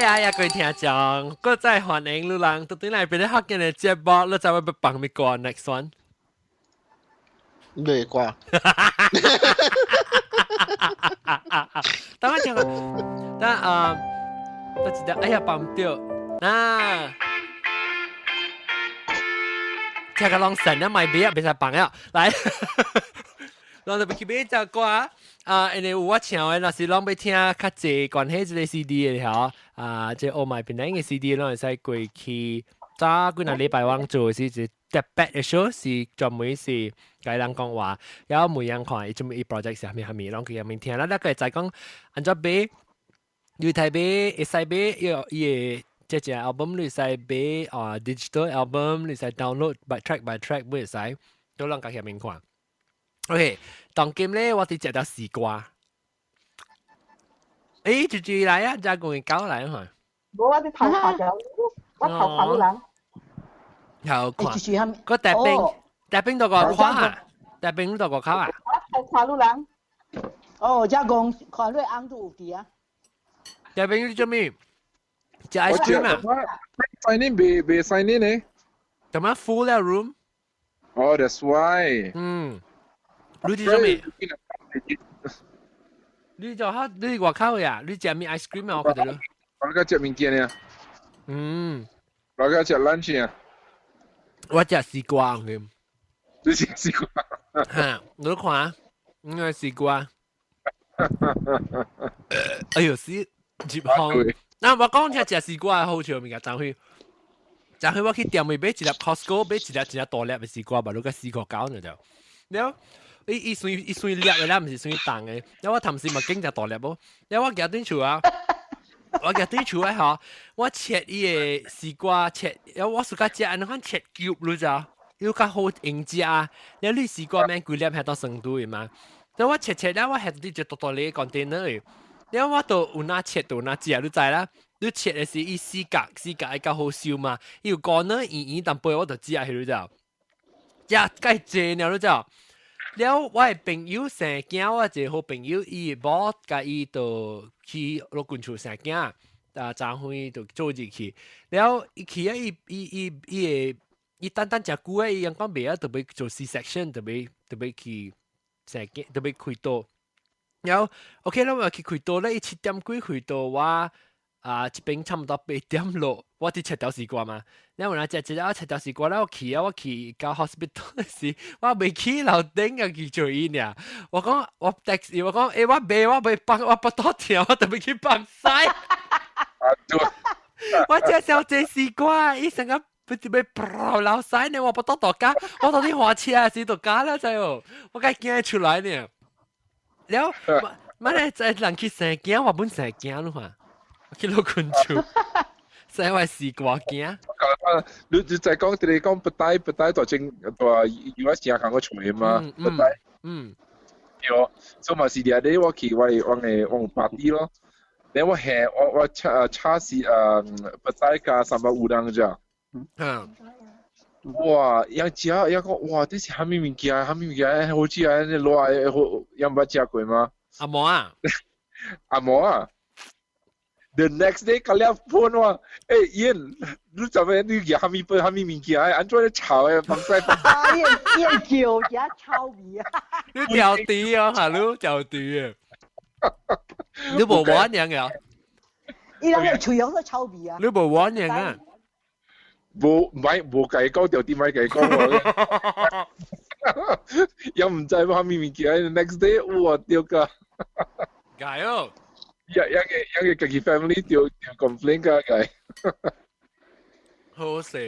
呀，各位聽眾，各再歡迎你人到底來邊啲學嘅嘅節目，你就會被幫咪過 next one。對啩？等我聽個，都知道，哎呀，幫唔到，聽個浪神啊，咪俾啊，俾晒幫啊，來，浪就俾佢俾隻歌啊。因為我唱嘅若是攏要聽較濟關係即個 CD 嘅吼，即 Oh My 邊個 CD 攏會使過去早幾若禮拜往做是一特別嘅 show，是專門是甲人講話，然後每樣看伊做咩 project 是蝦米，攏佢入面聽啦。咱個再講安怎買，你睇買會使買伊個隻 album，你使買digital album，你使 download by track 會使，都攏甲入面看。OK， 當今咧，我哋食到絲瓜。誒，住來啊，再講搞來嘛。冇我啲頭髮嘅，我頭髮都冷。有看。個大兵到個跨啊，大兵到個口啊。我頭髮都冷。哦，即係講看你啱都有啲啊。大兵你做咩？食 ice cream 啊？sign in 未 sign in 呢？咁樣 full 了 room。哦 ，that's why。你做咩？你就嚇你外口呀？你食咩 ice cream 啊？我覺得咯。我而家食物件啊。我而家食 lunch 啊。我食絲瓜嘅。你食絲瓜？嚇，你看啊，應該絲瓜。哎呦，絲接香。嗱，我講食絲瓜好笑物件，就去我去店裏買一粒 Costco， 買一粒大粒嘅絲瓜，把嗰個絲瓜膠呢就，然後。伊算粒嘅啦，唔是算重嘅。因為我頭先咪經就大粒喎，因為我夾短處啊，我夾短處咧嚇，我切伊個絲瓜切，因為我自家食，安尼切球咯咋，要較好應食啊。然後你絲瓜免幾粒係到成度嘅嘛，但我切咧，我係啲就大粒 container 嘅，然後我都有哪切，有哪食，你知啦。你切嘅是伊絲格係較好燒嘛，要乾呢圓淡薄我就食係你知，食介濟了你知。了，我嘅朋友成囝，我一個好朋友，伊某甲伊就去落軍厝成囝，昨昏就做入去。了，伊去啊，伊單食久啊，伊陽光袂啊，特別做 C-section，特別去成囝，特別開刀。了 ，OK 啦，我去開刀咧，伊7點幾開刀，我這邊差唔多8點落，我啲切掉絲瓜嘛。然後我切掉絲瓜啦，我去到 hospital 時，我未去樓頂嘅去做醫呢。我講我 taxi， 我講我不多條，我特別去幫晒。我隻小姐絲瓜，伊成個被爆流晒呢，我不多度家，我到啲花車時度家啦就，我梗驚出來呢。了，乜咧就人去成驚，我本成驚咯嘛。去落群組，所以我絲瓜驚。你就講你講不帶大正大有一時間我吹嘛，不帶。有，所以嘛是啲啲我去我 party 咯，然後我叉是不帶加350人咋。哇！樣食講哇，這是蝦米物件？好似啊，你攞來好，有冇食過嗎？阿毛啊，阿毛啊。The next day 佢phone 我，Ian，你做咩？你食蝦米物件？安怎你炒嘅？放晒。Ian 叫而家臭味啊！你掉地啊，係咯，掉地啊！你冇玩樣嘅？伊人係隨樣都臭味啊！你冇玩樣啊？冇計講掉地咪計講喎。又唔知蝦米物件 ？Next day 哇掉個。解哦！有嘅自己 family 掉 complain 㗎係。好笑。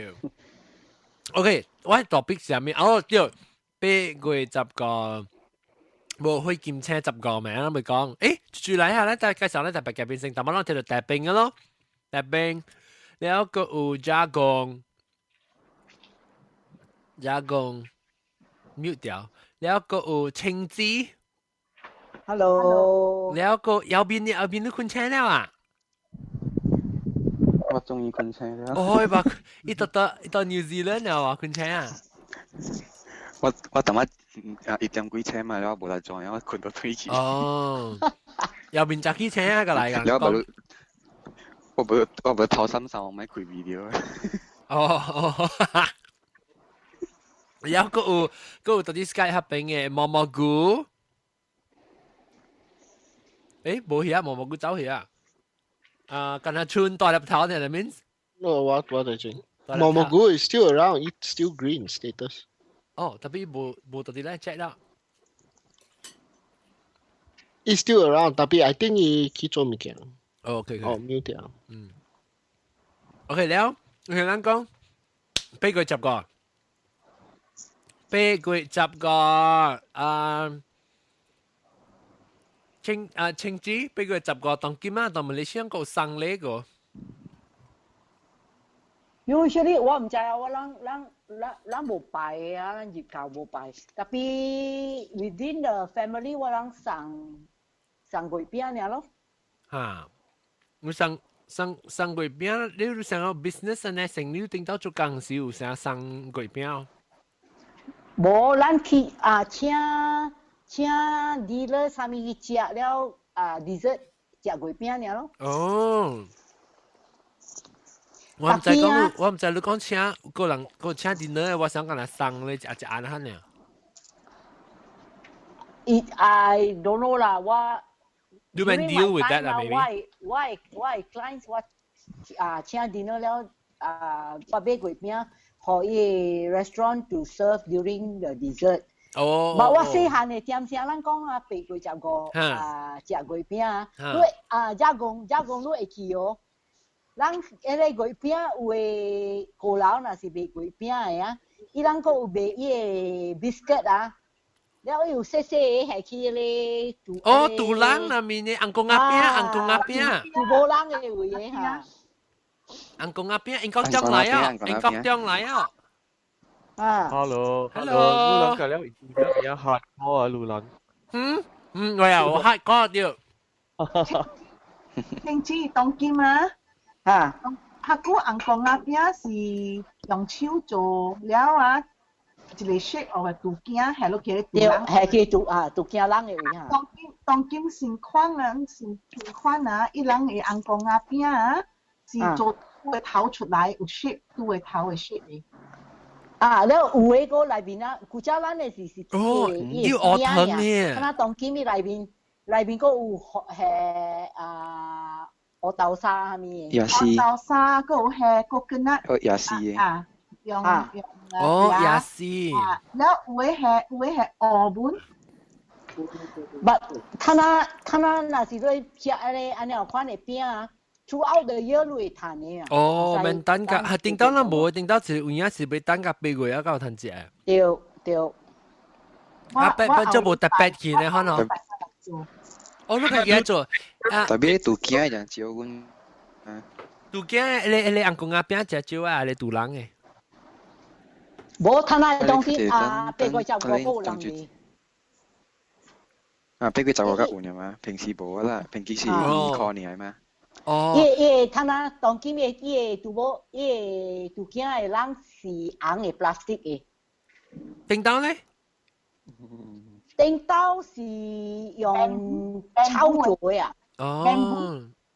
OK， 我喺 topic 上面，掉8月10個，冇去檢車10個名啦，咪講，住嚟下咧，但係介紹咧特別嘅變性，但係我睇到大兵嘅咯，大兵，然後個有加工 mute 掉，然後個有青枝。Hello， แล้วก็有邊你困車了啊？我終於困車了。哦，伊到 New Zealand 了啊，困車啊！我等下1點幾車嘛，然後冇得做，然後困到退去。哦，右邊揸機車啊，過嚟㗎。然後我頭三三我咪開 video。哦，然後嗰有到啲 Skype 合併嘅毛毛菇，冇去啊，毛毛菇走去啊，跟下村大粒頭呢 means。 No, what I think? Momogu is still around. It's still green status. Oh, tapi bo tadi lah check lah. It's still around, tapi I think he做物件。Oh, okay. 哦 ，mute 掉。OK 了，OK 咱講8個10個，8個10個，青子8個10個，當今啊，當馬來西亞個生呢個。Usually 我唔知啊，咱冇拜啊，咱日頭冇拜。Tapi within the family 我咱上過邊呀咯。嚇，我上過邊，你想要 business 呢？成你頂到做公司有啥上過邊？冇，咱去請 dealer 啥物去食了dessert 食過邊呀咯。哦。我唔知講，我唔知你講請個人個請 dinner， 我想講嚟送你一安下呢。I don't know 啦，我 You can deal with that 啦 ，maybe。我 clients 我請 dinner 了我買過邊，可以 restaurant to serve during the dessert。哦。但我細漢嘅點聲，咱講8過10個食過邊啊，你加工你會去哦。咱迄個月餅有誒高樓，若是賣月餅誒啊，伊咱閣有賣伊誒 biscuit 啊，了有細細誒下去咧。哦，杜蘭那面嘅紅公鴨餅，紅公鴨餅。杜波蘭嘅位誒嚇。紅公鴨餅，英國將來啊，英國將來啊。Hello，你兩個了，而家嚇我啊，路人。我又嚇過掉。聽知當劍啊！客古紅公鴨餅是用手做了啊，一個 shape 或者杜件係落去杜人，係去杜件人嘅位嚇。當今新款啊，伊人嘅紅公鴨餅啊，是做會頭出來有 shape， 都會頭嘅 shape 嘅。了有誒個內邊啊，古早咱嘅是哦，要學藤嘅。咁啊，當今嘅內邊個有我豆沙係咪？也是。我豆沙嗰個係 coconut。也是嘅。用哦，也是。แล้ว係澳門。睇下若是你食安尼款嘅餅啊 ，throughout the year 你會彈嘅啊。哦，免等甲，係頂到咱無，頂到是有影是要等甲8月啊，夠通食。對。做無特別去呢，可能。哦，你可以做。特別杜件樣少阮。杜件，你紅公鴨餅食少啊，你杜人嘅。無，睇下當時8月10個有人嚟。8月10個較有嘅嘛，平時無啦，平時是2塊年係嘛。哦。睇下當今嘅杜件嘅人是紅嘅 plastic 嘅。頂到咧？頂到是用草做嘅啊。哦。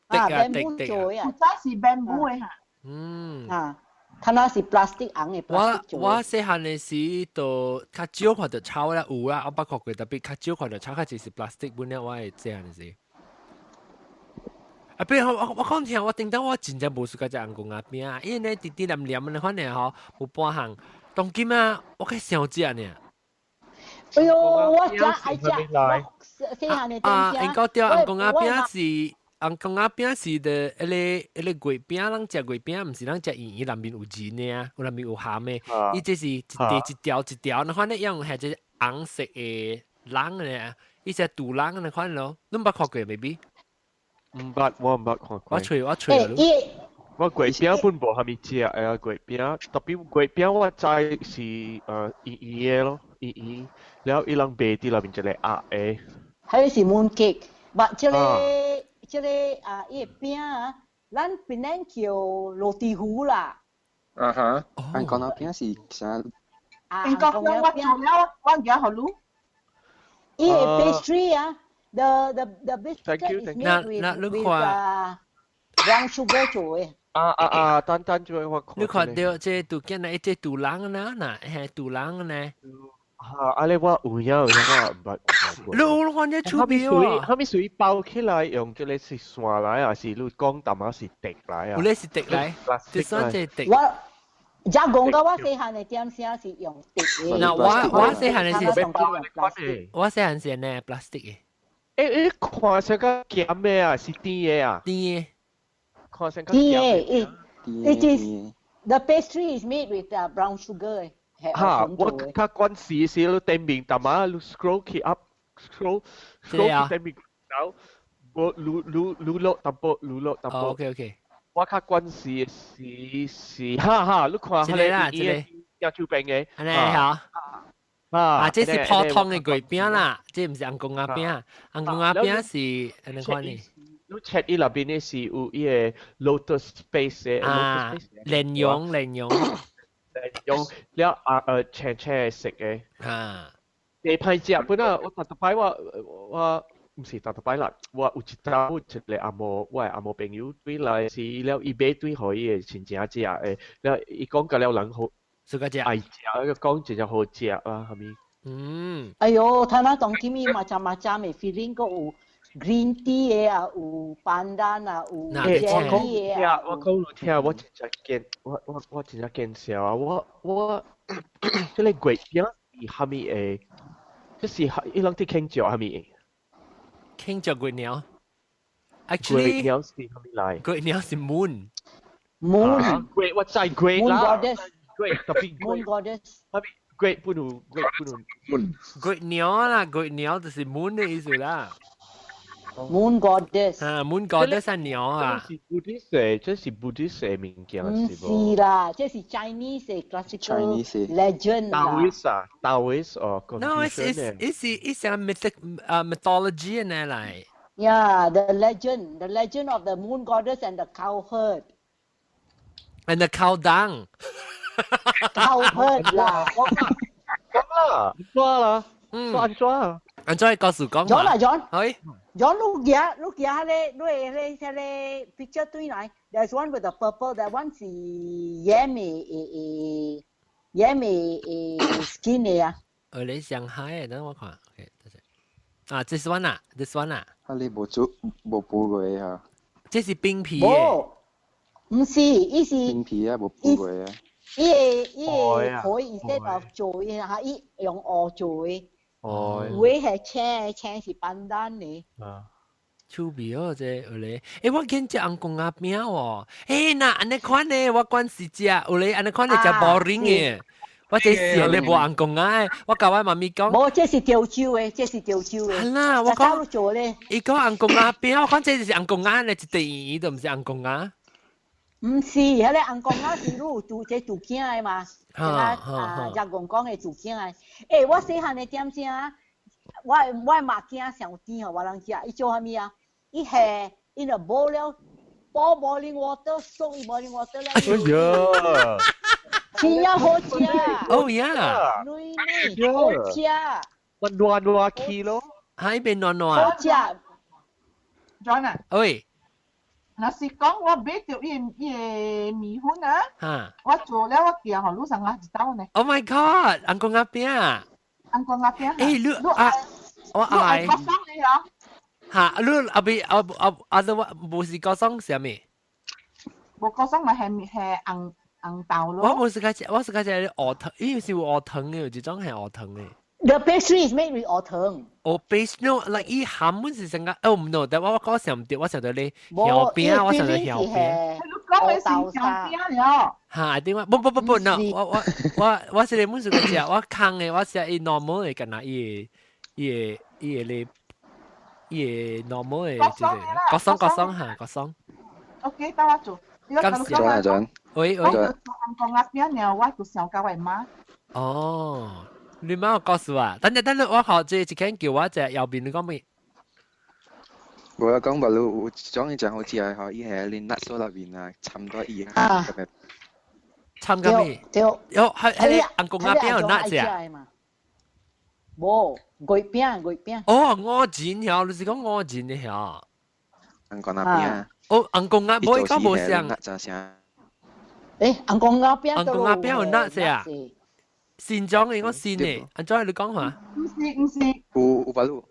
bamboo 做嘅啊。古早是 bamboo 嘅嚇。睇下是 plastic 紅嘅 plastic 做嘅。我細漢嘅時都較少看到草啦，有啦，我捌看過，特別較少看到草，較濟是 plastic 本來我係這樣嘅時。啊，比如我講聽，我頂到我真正無試過食紅公鴨餅啊，因為呢啲黏黏嘅款呢吼，有半項，當今啊，我較少食呢。哎呦，我食愛食，細漢嘅點食。應該對紅公鴨餅是。紅公鴨餅是的，嗰個月餅，咱食月餅，唔是咱食圓圓，內面有仁嘅啊，有內面有餡嘅。伊這是一條一條，那款咧用係隻紅色嘅冷嘅，伊隻杜冷嘅款咯。你唔捌看過未必？我唔捌看過。我吹咯。我月餅本無蝦米食啊，月餅，特別月餅我知是圓圓嘅咯，圓圓，然後伊人賣啲內面一個鴨嘅。係是 mooncake，即個伊個餅啊，咱檳榔叫羅蒂糊啦。紅公鴨餅是啥？紅公鴨我做了，我而家學錄。伊個 pastry 啊，the biscuit is made with brown sugar 做嘅。等住我看。你看到这杜见那这杜郎呢？系杜郎呢？你我有影我你看这出边喎，佢咪屬於包起來用嘅你是線來，還是你講淡啊是滴來啊？有你是滴來，第三隻滴。我講嘅我細漢嘅點聲是用滴嘅。嗱，我細漢嘅是，我細漢是呢 plastic 嘅。看成個鹹嘅啊，是甜嘅啊？甜嘅。看成個鹹嘅。It is the pastry is made with brown sugar。我佢關事是你對面淡啊，你 scroll 佢 up，scroll 佢對面到，我擼落淡薄，擼落淡薄。OK。我佢關事是，哈，你看係啦，有條餅嘅，係啊，這是普通嘅粿餅啦，這唔是紅公鴨餅，紅公鴨餅是你看呢？你 check 伊入邊呢是有伊個 lotus space 嘅，蓮蓉。用了青食嘅，你派食本來我特擺我唔是特擺啦，我有一週出嚟我阿某朋友對來是了伊買對可以嘅親情食嘅，了伊講個了人好，愛食，個講真係好食啊，係咪？哎呦，睇下當今咪macam嘅 feeling 個有 green tea 嘅啊，有 pandan 啊，有 jelly 嘅啊。我講你聽，我真係見笑啊！我即係粿餅是蝦米嘅？即是伊兩啲傾嚼蝦米嘅？傾嚼粿鳥。Actually， 粿鳥是蝦米嚟？粿鳥是 moon。粿我知粿啦。粿特別 moon goddess。蝦米粿不如。粿鳥啦，粿鳥就是 moon 嘅意思啦。Moon goddess。moon goddess 係鳥啊。這是 Buddhist 嘅物件唔是啦，這是 Chinese 嘅 classical legend 啦。Taoist or No, it's a mythology 呢嚟。Yeah, the legend of the moon goddess and the cow herd. And the cow dung. Cow herd 啦。抓啦，抓。安怎告訴講嘛 ？John，係。John，你睇你 picture 對嚟 ，there's one with the purple， that one 是野味skin 嘅啊。你上海嘅，等我看 ，OK， this one 啊。你冇補過啊？這是冰皮嘅。唔是，伊是冰皮啊，冇補過啊。伊可以 instead of 做嘅嚇，伊用鵝做嘅。會係青是笨蛋嚟。趣味哦，這有咧。我見隻紅公鴨餅喎。嗱，安尼款咧，我關是隻有咧，安尼款咧隻 boring 嘅。我這時咧無紅公鴨，我教我媽咪講。冇，這是潮州嘅。係啦，我講做咧。伊講紅公鴨餅，我講這是紅公鴨咧，一定都唔是紅公鴨。唔是，迄個紅公鴨是路做這做囝嘅嘛。日公講嘅做囝嘅。我細漢嘅點聲啊，我媽囝上甜哦，我人食，伊做啥物啊？伊下伊就煲了boiling water， soak in boiling water 咧。哎呀！真係好食。Oh yeah。女好食。暖氣咯。喺邊暖。好食。John 啊。喂。若是講我買到伊個米粉啊，我做了我寄互你上下一兜呢。Oh my god， 紅公鴨餅。紅公鴨餅。你我愛。你講你啊？嚇，你後邊我冇試過送啥物？冇講送咪係紅豆咯。我是嗰隻鵝藤，伊是有鵝藤嘅，有一種係鵝藤嘅。The pastry is made with 鵝藤。base no like 伊鹹本是成個no，但我講上唔對，我想到你條邊，我想到條邊。你講嘅是條邊了。嚇，點解？不 no， 我是你本是個隻，我坑嘅，我食伊 normal 嘅，緊那伊normal 嘅，各爽嚇，各爽。OK， 等我做。John，喂。我做紅公鴨餅了，我做上交為媽。哦。你媽我告訴我，等陣我學這一間叫我隻右邊你講咩？我講話你講一隻好似係嗬，伊係你 nuts 入邊啊，差唔多伊咁樣。差咁咩？有係紅公鴨餅有 nuts 啊？冇，粿餅。哦，我剪條，你是講我剪嘅條？ anh còn nạp bia哦，红公鸭冇，而家冇上。就聲，红公鸭边红公鸭边有 nuts 啊？新裝嘅，我新嘅，安怎你講下？唔是，有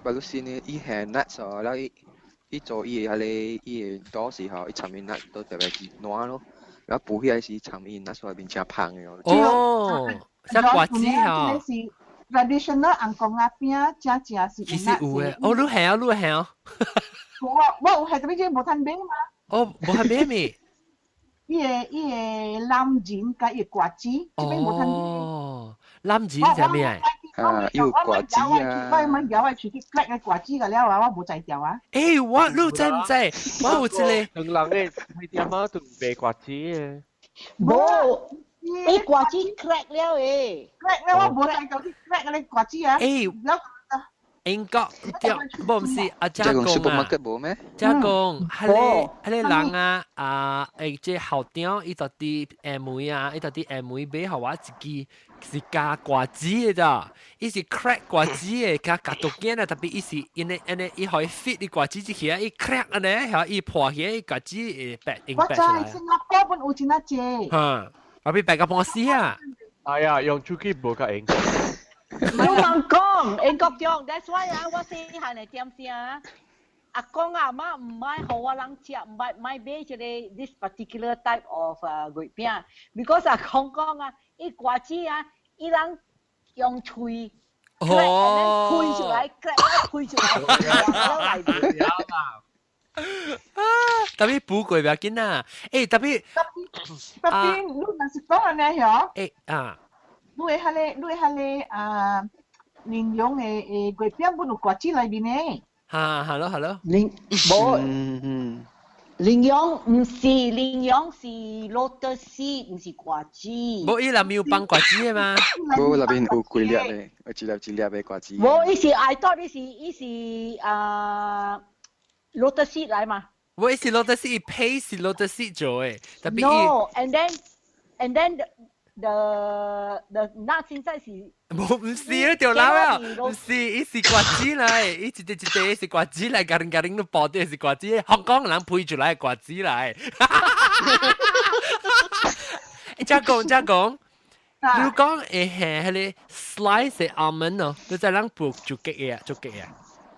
baru sini 伊係 nuts 哦，然後伊做伊係你伊多時候伊參與 nuts 都特別軟咯，然後補起來時參與 nuts 入邊真香嘅。哦，食瓜子嚇。traditional 紅公鴨邊正是。其實有嘅，哦，你係啊，你係啊。我係特別只冇睇咩嘛。哦，冇睇咩咩？伊個藍錢加伊瓜子，這邊冇睇咩。哦，藍錢係咩啊？有瓜子啊！我咪咬係自己搦嘅瓜子㗎了啊！我冇制掉啊！誒，我你知唔知？我有一個兩人嘅開店啊，都賣瓜子嘅。冇，啲瓜子 crack 了誒，crack 了我冇制掉啲 crack 嘅瓜子啊！誒，英國對，唔是阿家公啊，家公，係你人啊，即校長伊到啲妹啊，伊到啲妹俾互我一支是加瓜子嘅咋，伊是 crack 瓜子嘅，加毒驚啊，特別伊是因為伊可以 fit 啲瓜子之起啊，伊 crack 啊咧，然後伊破起啲瓜子誒白出來。我在新加坡本有真啊濟。嚇，我俾白個幫死啊！係啊，用手機冇個英。你問講，英國中 ，that's why 啊，我先係嚟點先啊。阿公阿媽唔買好我人食，唔買買買即係 this particular type of 月餅 ，because 阿公講啊，伊瓜子啊，伊人用喙，推出來，推出來，特別補過唔要緊啊！誒，特別，你若是講安尼嗬？誒啊！你係你羚羊嘅月餅本有瓜子裏面嘅。hello。羚羊唔是羚羊是 lotus seed， 唔是瓜子。冇伊內面有放瓜子嘅嘛？冇內邊有幾粒嘅，有一粒嘅瓜子。冇，伊是 I thought 伊是lotus seed 來嘛？冇，伊是 lotus seed paste 是 lotus seed 做嘅，特別。No， and then the nuts 現在是冇唔是啊條佬啊，唔是，伊是瓜子嚟，伊一隻是瓜子嚟，家人都包啲是瓜子，香港人配出來瓜子嚟。再講，你講係啲 slice 嘅 almond 咯，你再啷補就激嘅。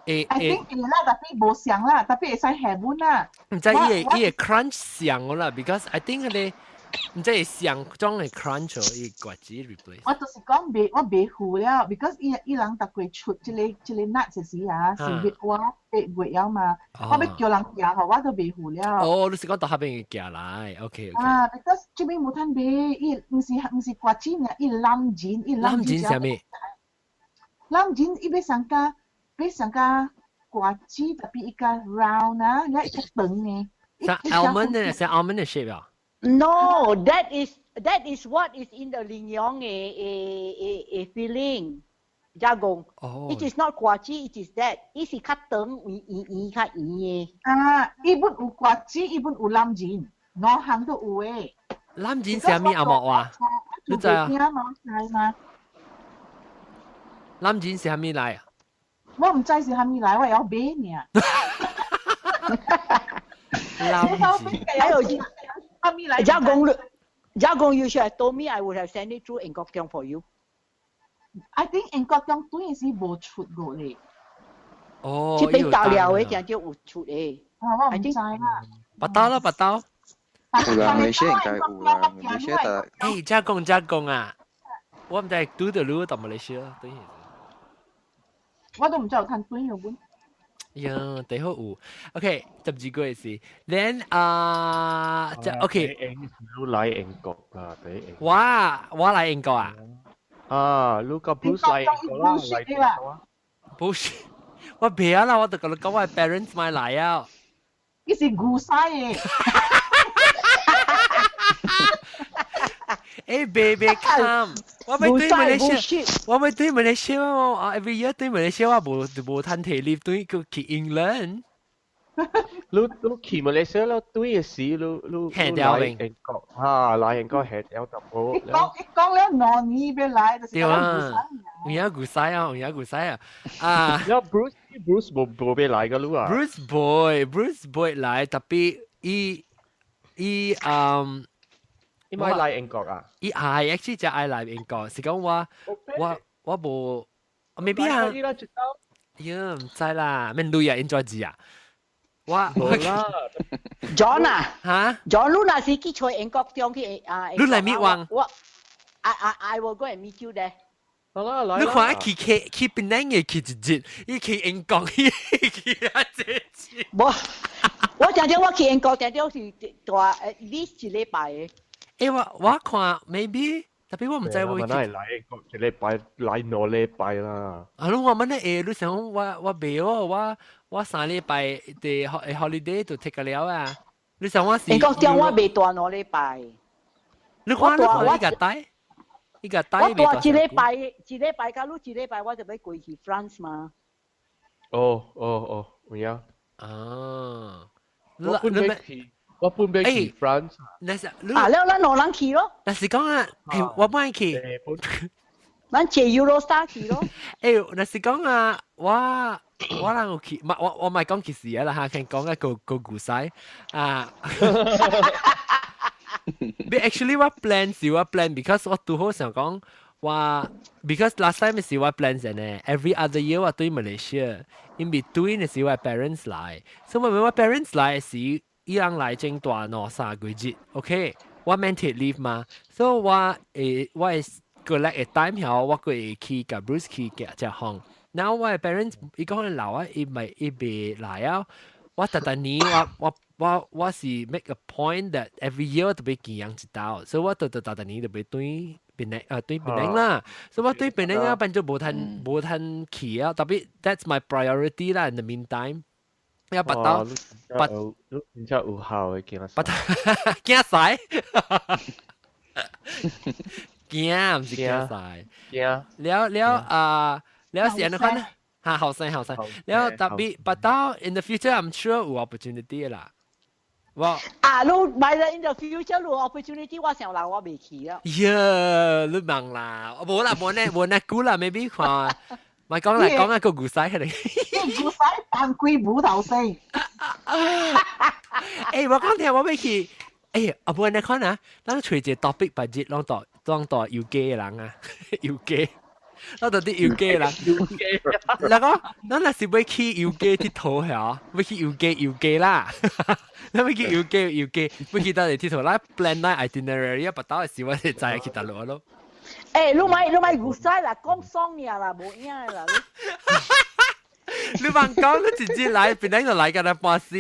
I think 啦，特別冇上啦，特別會使下碗啦。唔知伊係 crunch 上我啦 ，because I think 佢哋。唔知係上裝係 crunch 伊瓜子 replace。我就是講我未付了 ，because 伊人特貴出即個 nuts 時啊，是月我月了嘛，我要叫人寄互我都未付了。哦，你是講到下邊寄來 ，OK。because 這邊冇攤賣，伊唔是瓜子呢，伊藍錢，係咩？藍錢伊要上加瓜子，特別一個 round 啊，一個長嘅。係 almond 呢？係 almond 嘅 shape 啊？ No, that is what is in the 羚羊a filling. Jagung. Oh. It is not 瓜子 it is that. It is 較長圓較圓嘅。伊本有瓜子，伊本有藍錢，兩行都有嘅。藍錢係咩阿莫啊？你知啊？藍錢係咩嚟啊？我唔知是係咩嚟，我有買呢。藍錢。還有。Jagung, you should have told me I would have sent it through Ngok for you. I think Ngok對是冇出過咧。哦，這邊到了嘅就有出嘅。我唔知啦。八刀。有啦，馬來西亞應該有啦，馬來西亞得。誒，加工啊！我唔知對的路到馬來西亞對。我都唔知有睇對嘅本。呀，第好有 ，OK， 12個嘅事 ，then 就 OK。你來英國啊？對。我來英國啊？你個 Bruce 來英國啦，來英國啊 ？Bullshit， 我別啦，我就講我 parents 買來啊。呢是古西嘅。誒 ，baby come， 我咪對馬來西亞哦 ，every year 對馬來西亞冇攤體力，對去 England。你去馬來西亞對嘅時，你來英國來英國係有得冇？講了兩年要來，就是講古西。有古西啊！有 Bruce Bruce 冇俾嚟噶咯啊 Bruce Boy 嚟，特別伊伊咪嚟英國啊？伊係 actually 就愛嚟英國，是講我冇，maybe 啊，呀唔知啦，咩女啊 enjoy 字啊，冇啦。John 啊，嚇 John 你那時去吹英國中去啊，你嚟meet 我I will go and meet you there。好啦，來啦。你看去邊靚嘅去一日，伊去英國去啊這我常常我去英國，常常是大呢一禮拜嘅。我看 maybe，特別我唔知會。我嚟英國一禮拜，嚟兩禮拜啦。啊，我們咧你想我未哦，我3禮拜嘅 holiday 就 take 了啊。你想我是？英國中我未大2禮拜。你看呢個帶？呢個帶我大一禮拜假如一禮拜我就要過去 France 嘛。哦，有啊。我本要去 France。那是啊，咱兩人去咯。但是講啊，我唔愛去。咱坐 Eurostar 去咯。那是講啊，我讓我去，我唔係講其實啦嚇，係講一個故事啊。But actually 我 plan 是我 plan，because 我拄好想講because last time 是我 plan 嘅呢 ，every other year 我對 Malaysia，in between 是我 parents 來，所以我 parents 來是伊人來正大3個月 ，OK， 我 maintain leave 嘛，所以我過嚟嘅 time 後，我會去กับ Bruce 去嘅只行，然後我 parents 伊講留啊，伊未來啊，我特年我是 make a point that every year 都俾見樣一道，所以我特年就俾對檳啦，所以我對檳啊變咗冇吞去啊，特別 that's my priority 啦 in the meantime。要拔刀，然之後有效嘅驚拔驚晒，驚唔是驚晒，驚了時你看嚇後生，了特別拔刀 in the future I'm sure 有 opportunity 啦。你買咗 in the future 有 opportunity， 我想來我未去啊。呀，你忙啦，冇呢估啦 ，maybe 看。咪講嚟講一個故事係你。故事扮鬼舞頭先。我講聽我未去。阿妹你看啊，咱隨隻 topic budget 當代要機嘅人啊，要機，當代啲要機嘅人。要機。嗱講，咱若是要去要機佚佗係要去要機啦。咱要去要機，要去到嚟佚佗啦 ，plan 嚟 itinerary 啊，不到嘅時我哋再去大陸咯。你咪胡曬啦，講爽嘢啦，冇影啦。你問講，你直接來，邊度來㗎啦？巴士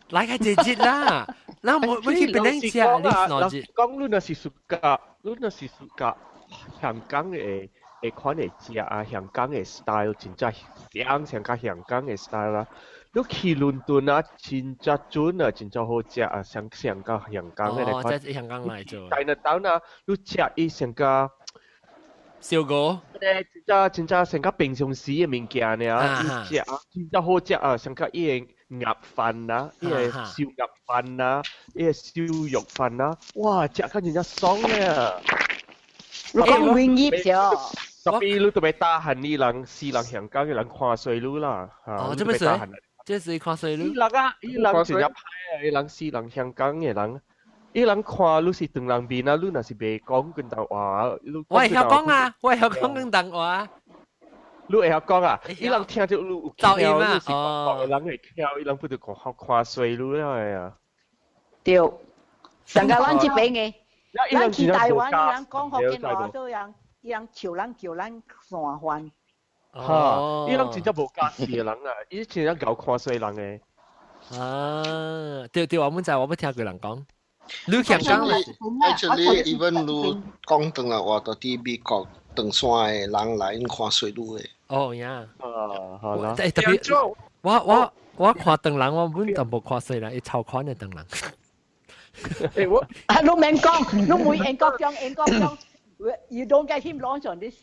來個直接啦，嗱我去邊度食？你攞住。講你那是暑假，香港嘅款嘅食啊，香港嘅 style 真正香港嘅 style 啦。你去倫敦啊，真正準啊，真正好食啊，香港嘅款。即係香港嚟做。但係當啊，你食伊香港。小哥，真正成個平常時嘅物件呢，伊食啊，真正好食啊，成個伊個鴨飯啊，伊個燒鴨飯啊，伊個燒肉飯啊，哇，食緊真正爽啊！你講永業咗，特別你特別打閒啲人，是人香港嘅人看衰你啦，哦，做咩事？即係看衰你？伊人真正歹啊，伊人是人香港嘅人。伊人看你是長人面啊，你若是袂講廣東話，我會曉講啊，我會曉講廣東話。你會曉講啊？伊人聽到你有噪音啊，哦，人會聽，伊人不就看衰你了啊？對，上個咱這邊嘅，咱去台灣，伊人講福建話，所以伊人笑咱叫咱散飯。哈，伊人真正無家事嘅人啊，伊真正夠看衰人嘅。對，我們就我冇聽過人講。你香港 actually even 你講當啦話到啲美國登山嘅人來看水路嘅。哦呀，好啦。特別我看登人，我本就冇看水啦，伊超看嘅登人。你免講，你每英國中 ，you don't get him launch on this。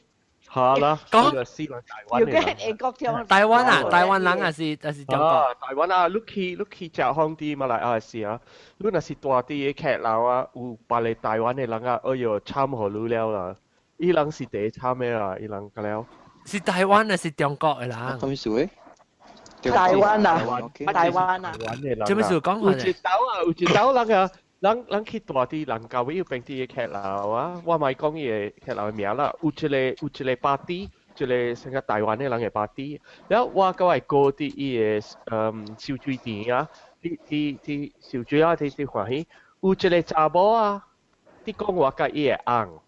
好啦，講要嘅英國中。台灣啊，台灣人係中國。台灣啊，你去食香啲馬來亞是啊，你若是大啲嘅劇樓啊，有別嚟台灣嘅人啊，哎喲，參好你了啦，伊人是第一參嘅啦，伊人個了。是台灣啊，是中國嘅人。咁樣數誒？台灣啊，台灣啊，做咩事講有一島啊，有一島人啊，人去大啲人教會要並啲劇樓啊，我咪講嘢劇樓嘅名啦，有一個party。一個成個台灣嘅人嘅 party， 然後我嗰位過啲伊個燒水店啊，啲燒水啊，啲歡喜，有一個查某啊，啲講我甲伊個翁，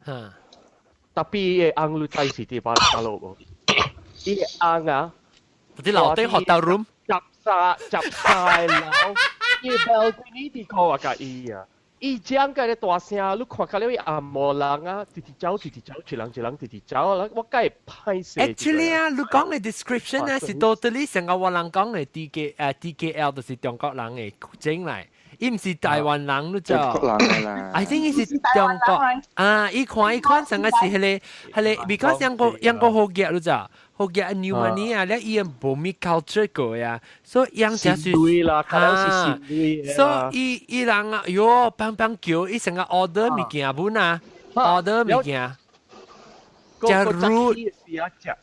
特別伊個翁你知是啲巴路無？伊個翁啊，啲樓頂 hotel room， 集晒樓，伊個 balcony 啲講我甲伊啊。伊講個咧大聲，你看到了伊阿摩人啊，直走，一人直走，我梗係歹勢。Actually 啊，你講嘅 description 咧是 totally 成個我人講嘅 DKL 就是中國人嘅整嚟，伊唔是台灣人咯就。中國人嘅啦。I think 伊是中國啊，伊看成個是係because 樣個好嘅咯就。好嘅 new money 啊，咧伊冇咩 culture 個呀，所以樣就是啦，所以伊人啊，喲，棒叫，伊成個 order 物件本啊 ，order 物件，食 root，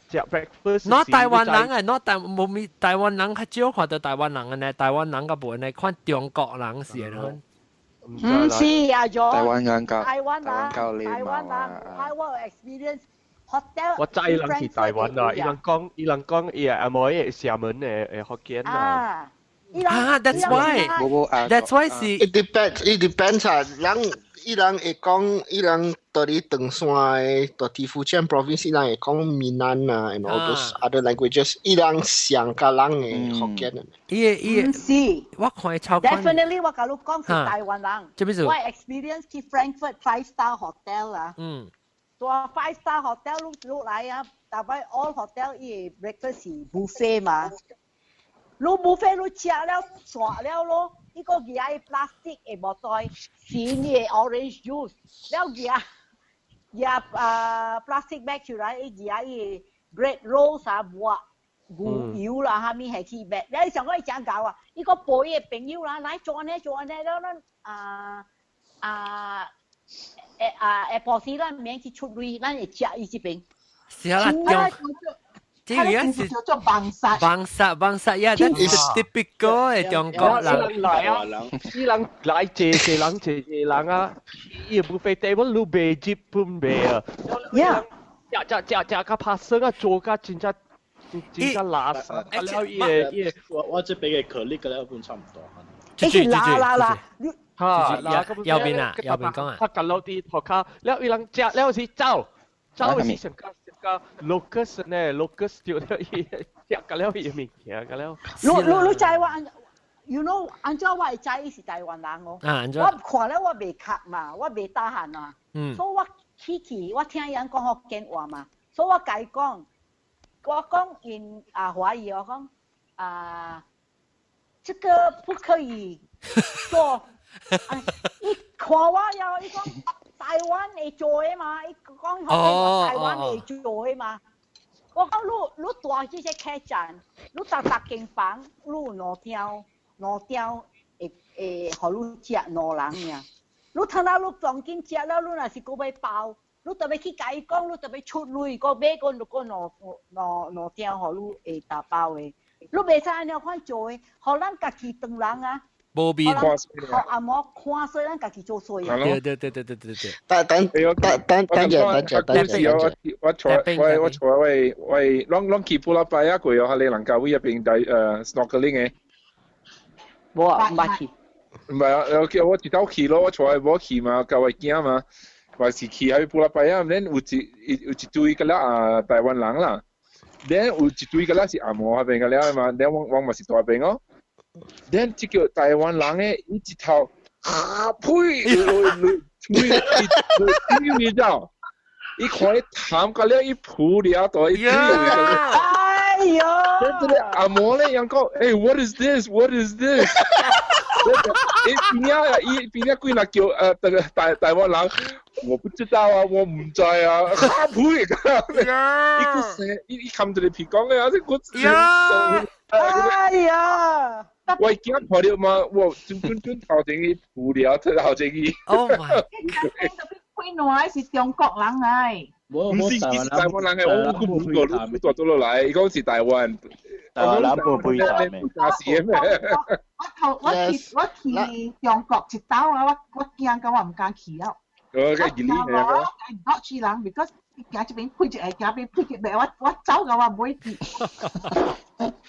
食 breakfast。not 台灣人啊，not 冇咪台灣人較少看到台灣人嘅呢，台灣人個本呢看中國人是咯。唔是啊，咗台灣人教台灣我 experience。Hotel 我知伊人是台灣啊，伊人講伊阿妹嘅廈門嘅福建啊。That's why 是。It depends 啊，伊人會講，伊人到啲長山到啲福建 province，伊人會講閩南啊，and all those other languages，伊人上加人嘅福建啊。唔是，我看超寬。Definitely 我甲你講是台灣人。我 experience 去 Frankfurt 5-star hotel 啊。ตัว5 star hotel ลูก嚟啊但係 all hotel 伊 breakfast 是 buffet 嘛ลูก buffet ลูก食了刷了咯呢個佢係 plastic 嘅冇袋鮮嘅 orange juice แล้ว佢plastic bag 出來佢係 bread rolls 啊牛油啦下面係起 bag 你上個講搞啊呢個背嘅朋友啦嚟做呢แล้วApple 啦，名去出嚟，咱會食伊這邊。是啊，這樣是叫做棒殺呀，但是 typical 嘅中國人來啊，伊人來謝人啊，伊唔費地方路白接半白啊，食個拍生啊，做個真正垃圾，了伊我這邊嘅可力嘅咧，一般差唔多。一直啦。嚇，右邊啊，右邊講啊。佢近路啲學校，แล้ว伊人食了是走是成個 locus 呢 ，locus 掉了伊食個了伊物件個了。你知我 ，you know， 按照我知伊是台灣人哦。我看了我未卡嘛，我未打閒啊。所以我去，我聽人講福建話嘛，所以我解講，我講因華語，我講這個不可以做。伊看我又伊講台灣會做的嘛，伊講台灣會做的嘛。我講你大這些客棧，你搭間房，你兩條會互你食兩人呀。你睇下你當今食了，你若是個要包，你特別去甲伊講，你特別出錢，個買個兩條互你會打包的。你袂使安尼款做的，互咱家己當人啊。冇變，阿莫看衰咱家己做衰啊！對。等陣，我坐喂，啷去布拉拜啊？佢有喺你能夠會入邊睇snorkeling 嘅。冇啊，唔捌去。唔係啊，我直頭去咯，我坐喺冇去嘛，夠係驚嘛，還是去喺布拉拜啊？咁有一堆個啦台灣人啦，然有一堆個啦是阿摩嗰邊個啦嘛，然我咪是大邊哦。then 這個台灣人嘅一頭呸，你知道？一看你談個了一鋪了到一堆哎呦！阿摩咧樣講，誒 ，what is this？What is this？邊一句那叫台灣人，我不知道啊，我唔知啊，呸！一個聲，一冚住你皮講嘅，這個哎呀！我驚看到嘛，我轉頭前去鋪了，頭前去。Oh my！開暖是中國人嚟。唔是台灣人係我估唔過，都多咗落嚟，講是台灣。台灣人冇配搭咩？假事咩？我去中國一刀啊！我驚到我唔敢去啊！我梗係呢咩咯？我去人 because 行這邊配一個，行邊配一個，我走到我唔會去。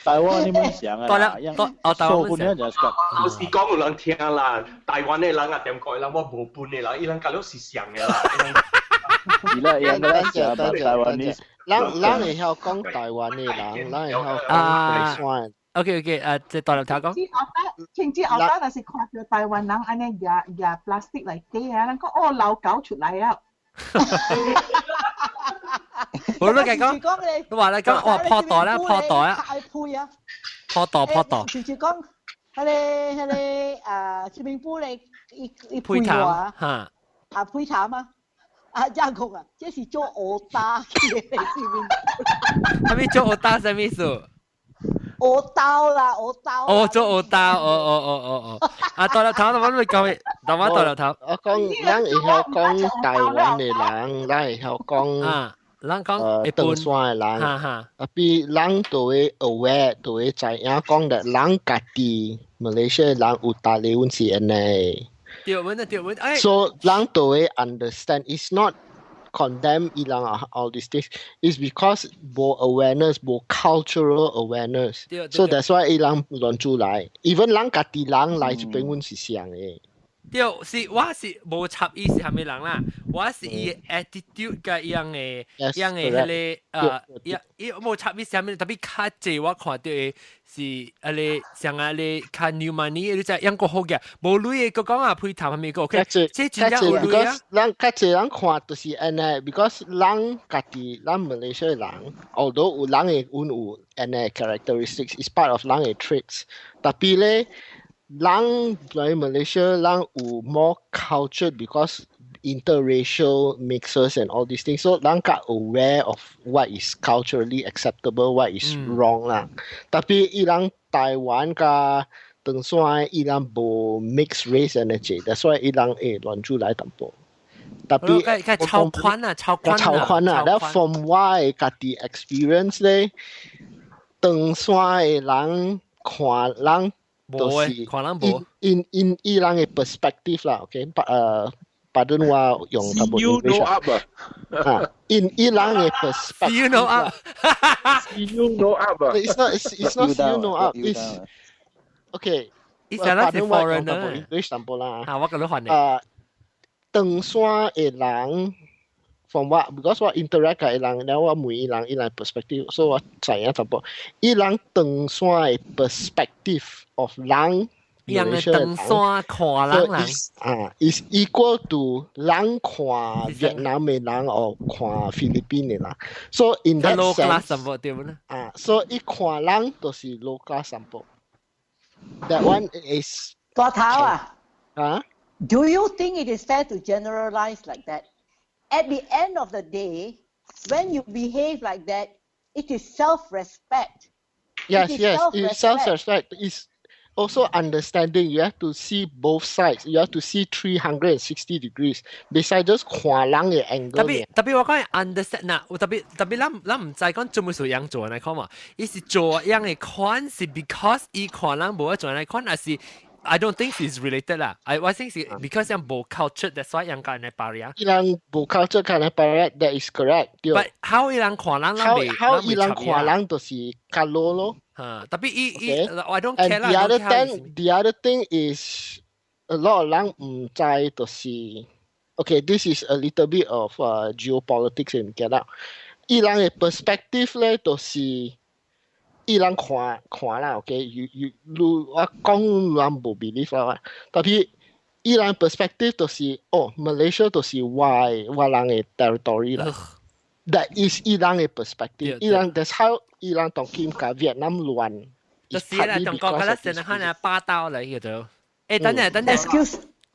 台灣你們想啊？台灣本身就係有時講有人聽啦，台灣嘅人啊點講？人我無本嘅人，伊人講了是上嘅啦。而家人哋想台灣呢？咱會曉講台灣嘅人，咱會曉講台灣。OK，即係代入頭講。甚至後頭，若是看到台灣人安尼夾 plastic 嚟地啊，人講哦老狗出嚟啊！好啦，繼講。佢話你講哦破袋啦，破袋啊。配啊。破袋。直接講，係你swimming pool 你配啊。嚇。啊配淡啊！啊，家公啊，這是做鵝打嘅swimming pool。係咪做鵝打什麼意思？鵝刀啦，鵝刀。哦，做鵝刀，哦。啊，代入頭，我咪講嘅，代入頭。我講，咱會曉講台灣嘅人，咱會曉講啊，咱講長山嘅人，哈。啊，比咱都會 aware，都會知影講嘅，咱家己馬來西亞人有打理阮是安尼。對文，哎。So 咱都會 understand. It's not condemn ilang all these things. It's because more awareness, more cultural awareness. So that's why ilang 亂出來。Even 咱家己人來這邊，阮是想嘅。對，是我是無插意是係咪人啦？我是伊 attitude 嘅樣嘅迄個伊無插意是係咪？特別較濟我看到嘅是你像你看 new money， 你就樣個好嘅，無類嘅個講啊配談係咪個 ？OK， 即真正有類啊。咱較濟人看就是安尼 ，because 咱家己咱馬來西亞人 ，although 有人嘅阮有安尼 characteristics，is part of 咱嘅 traits， 特別咧。人在 Malaysia 人有 more cultured because interracial mixes and all these things. So 人較 aware of what is culturally acceptable, what is wrong 啦。tapi 伊人台灣甲長山伊人無 mixed race 安尼濟 ，that's why 伊人會亂出來淡薄。tapi 超寬啊。แล้ว from 我嘅家己 experience 咧，長山嘅人看人。冇誒，可能冇。in 伊人嘅 perspective 啦 ，OK， pardon 我用淡薄 English 啊。in 伊人嘅 perspective。See you know up。See you know up。It's not see you know up. It's okay。pardon 我用淡薄 English 淡薄啦。啊，我咁樣換你。長山嘅人。From what because 我 interact 嘅人，然後我問伊人 perspective， 所以我知影淡薄。伊人長山嘅 perspective of 人，伊人嘅長山看人is equal to 人看越南嘅人或看菲律賓嘅人。So in that sense，所以伊看人都是 low class 淡薄。That one is 大頭啊。啊 ？Do you think it is fair to generalize like that? At the end of the day, when you behave like that, it is self-respect. Yes, it's self-respect. It's also understanding. You have to see both sides. You have to see 360 degrees. Besides just 看人嘅 angle。特別我講係 understand 嗱，特別咱唔知講做咩事樣做嚟看嘛，伊是做樣嘅看是 because 伊看人無做嚟看，還是？I don't think it's related 啦。I think it's because 像無 culture， that's why 樣個人barrier。伊人無 culture 個人 barrier，that is correct。But how 伊人看人？How 伊人看人就是較 low 咯。嚇，特別伊 I don't care 啦。And the other thing is a lot of 人唔知就是 ，okay，this is a little bit of geopolitics 嘅物件啦。伊人嘅 perspective 咧，就是。伊人看啦 ，OK， 我講人無 believe 啦，但係伊人 perspective 就是Malaysia 就是我人嘅 territory 啦。That is 伊人嘅 perspective。伊人 that's how 伊人同佢甲越南亂。就是啦，中國嗰陣時可能霸道嚟嘅就。誒，等陣。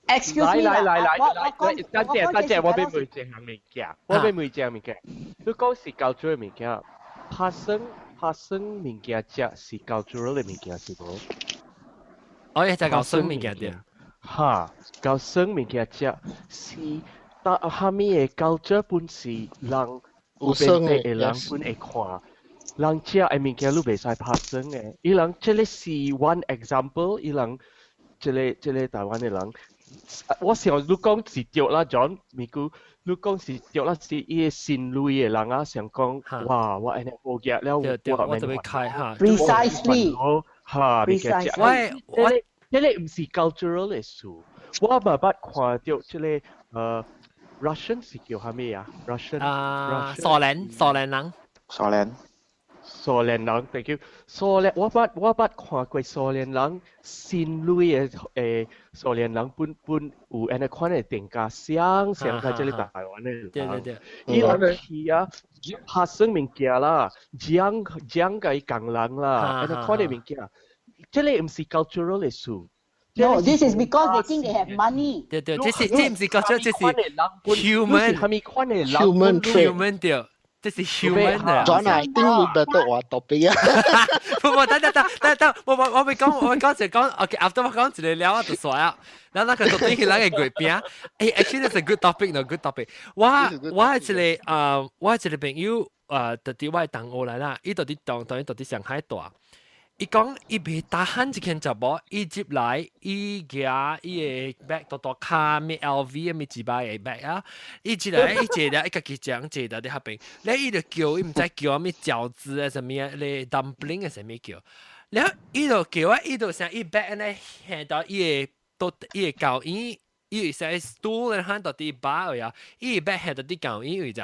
Excuse me 等陣，我俾每隻行物件，你講是教做物件，發生物件只是 cultural 嘅物件是無？我亦就係教生物件啲。嚇，教生物件只是但哈咪嘅 culture 本是人有本地嘅人本會看，人食嘅物件你袂使拍生嘅。伊人即個是 one example， 伊人即個台灣嘅人，我想你講是對啦 ，John 咪句你講是對啦，是伊個善類嘅人啊，想講哇，我安尼好嘢了，我特別開嚇 ，precisely，嚇，喂，呢個唔是 cultural 嘅事。我冇捌看到即個Russian 是叫係咩啊 ？Russian 蘇聯人。蘇聯人，對叫蘇聯。我捌看過蘇聯人善類嘅蘇聯人本有安尼款嘅定價，相在即個台灣嘅人。伊人去啊，拍生物件啦，講嘅工人啦，安尼款嘅物件，即個唔是 cultural 嘅事。No, this is because they think they have money. 對，這唔是culture，這是 human 對，這是 human 啊。John 啊，頂你得到我特別啊！等，我未講就講 ，OK，after 我講一個了，我就衰啊。然後那個到底係哪個鬼邊？actually that's a good topic，no good topic。我係一個朋友，到底我係同學來啦，伊到底上海大。伊講伊袂打慳一件雜物，伊接來伊夾伊個 bag 多卡咩 LV 咩幾百個 bag 啊，伊接來伊坐了，伊家己講坐到啲下邊，然後伊就叫伊唔知叫咩餃子啊，什麼咧 dumpling 啊，什麼叫，然後伊就叫啊，伊就想伊 bag 咧行到伊個教員，伊個 stool 咧行到啲把位啊，伊 bag 行到啲教員位就。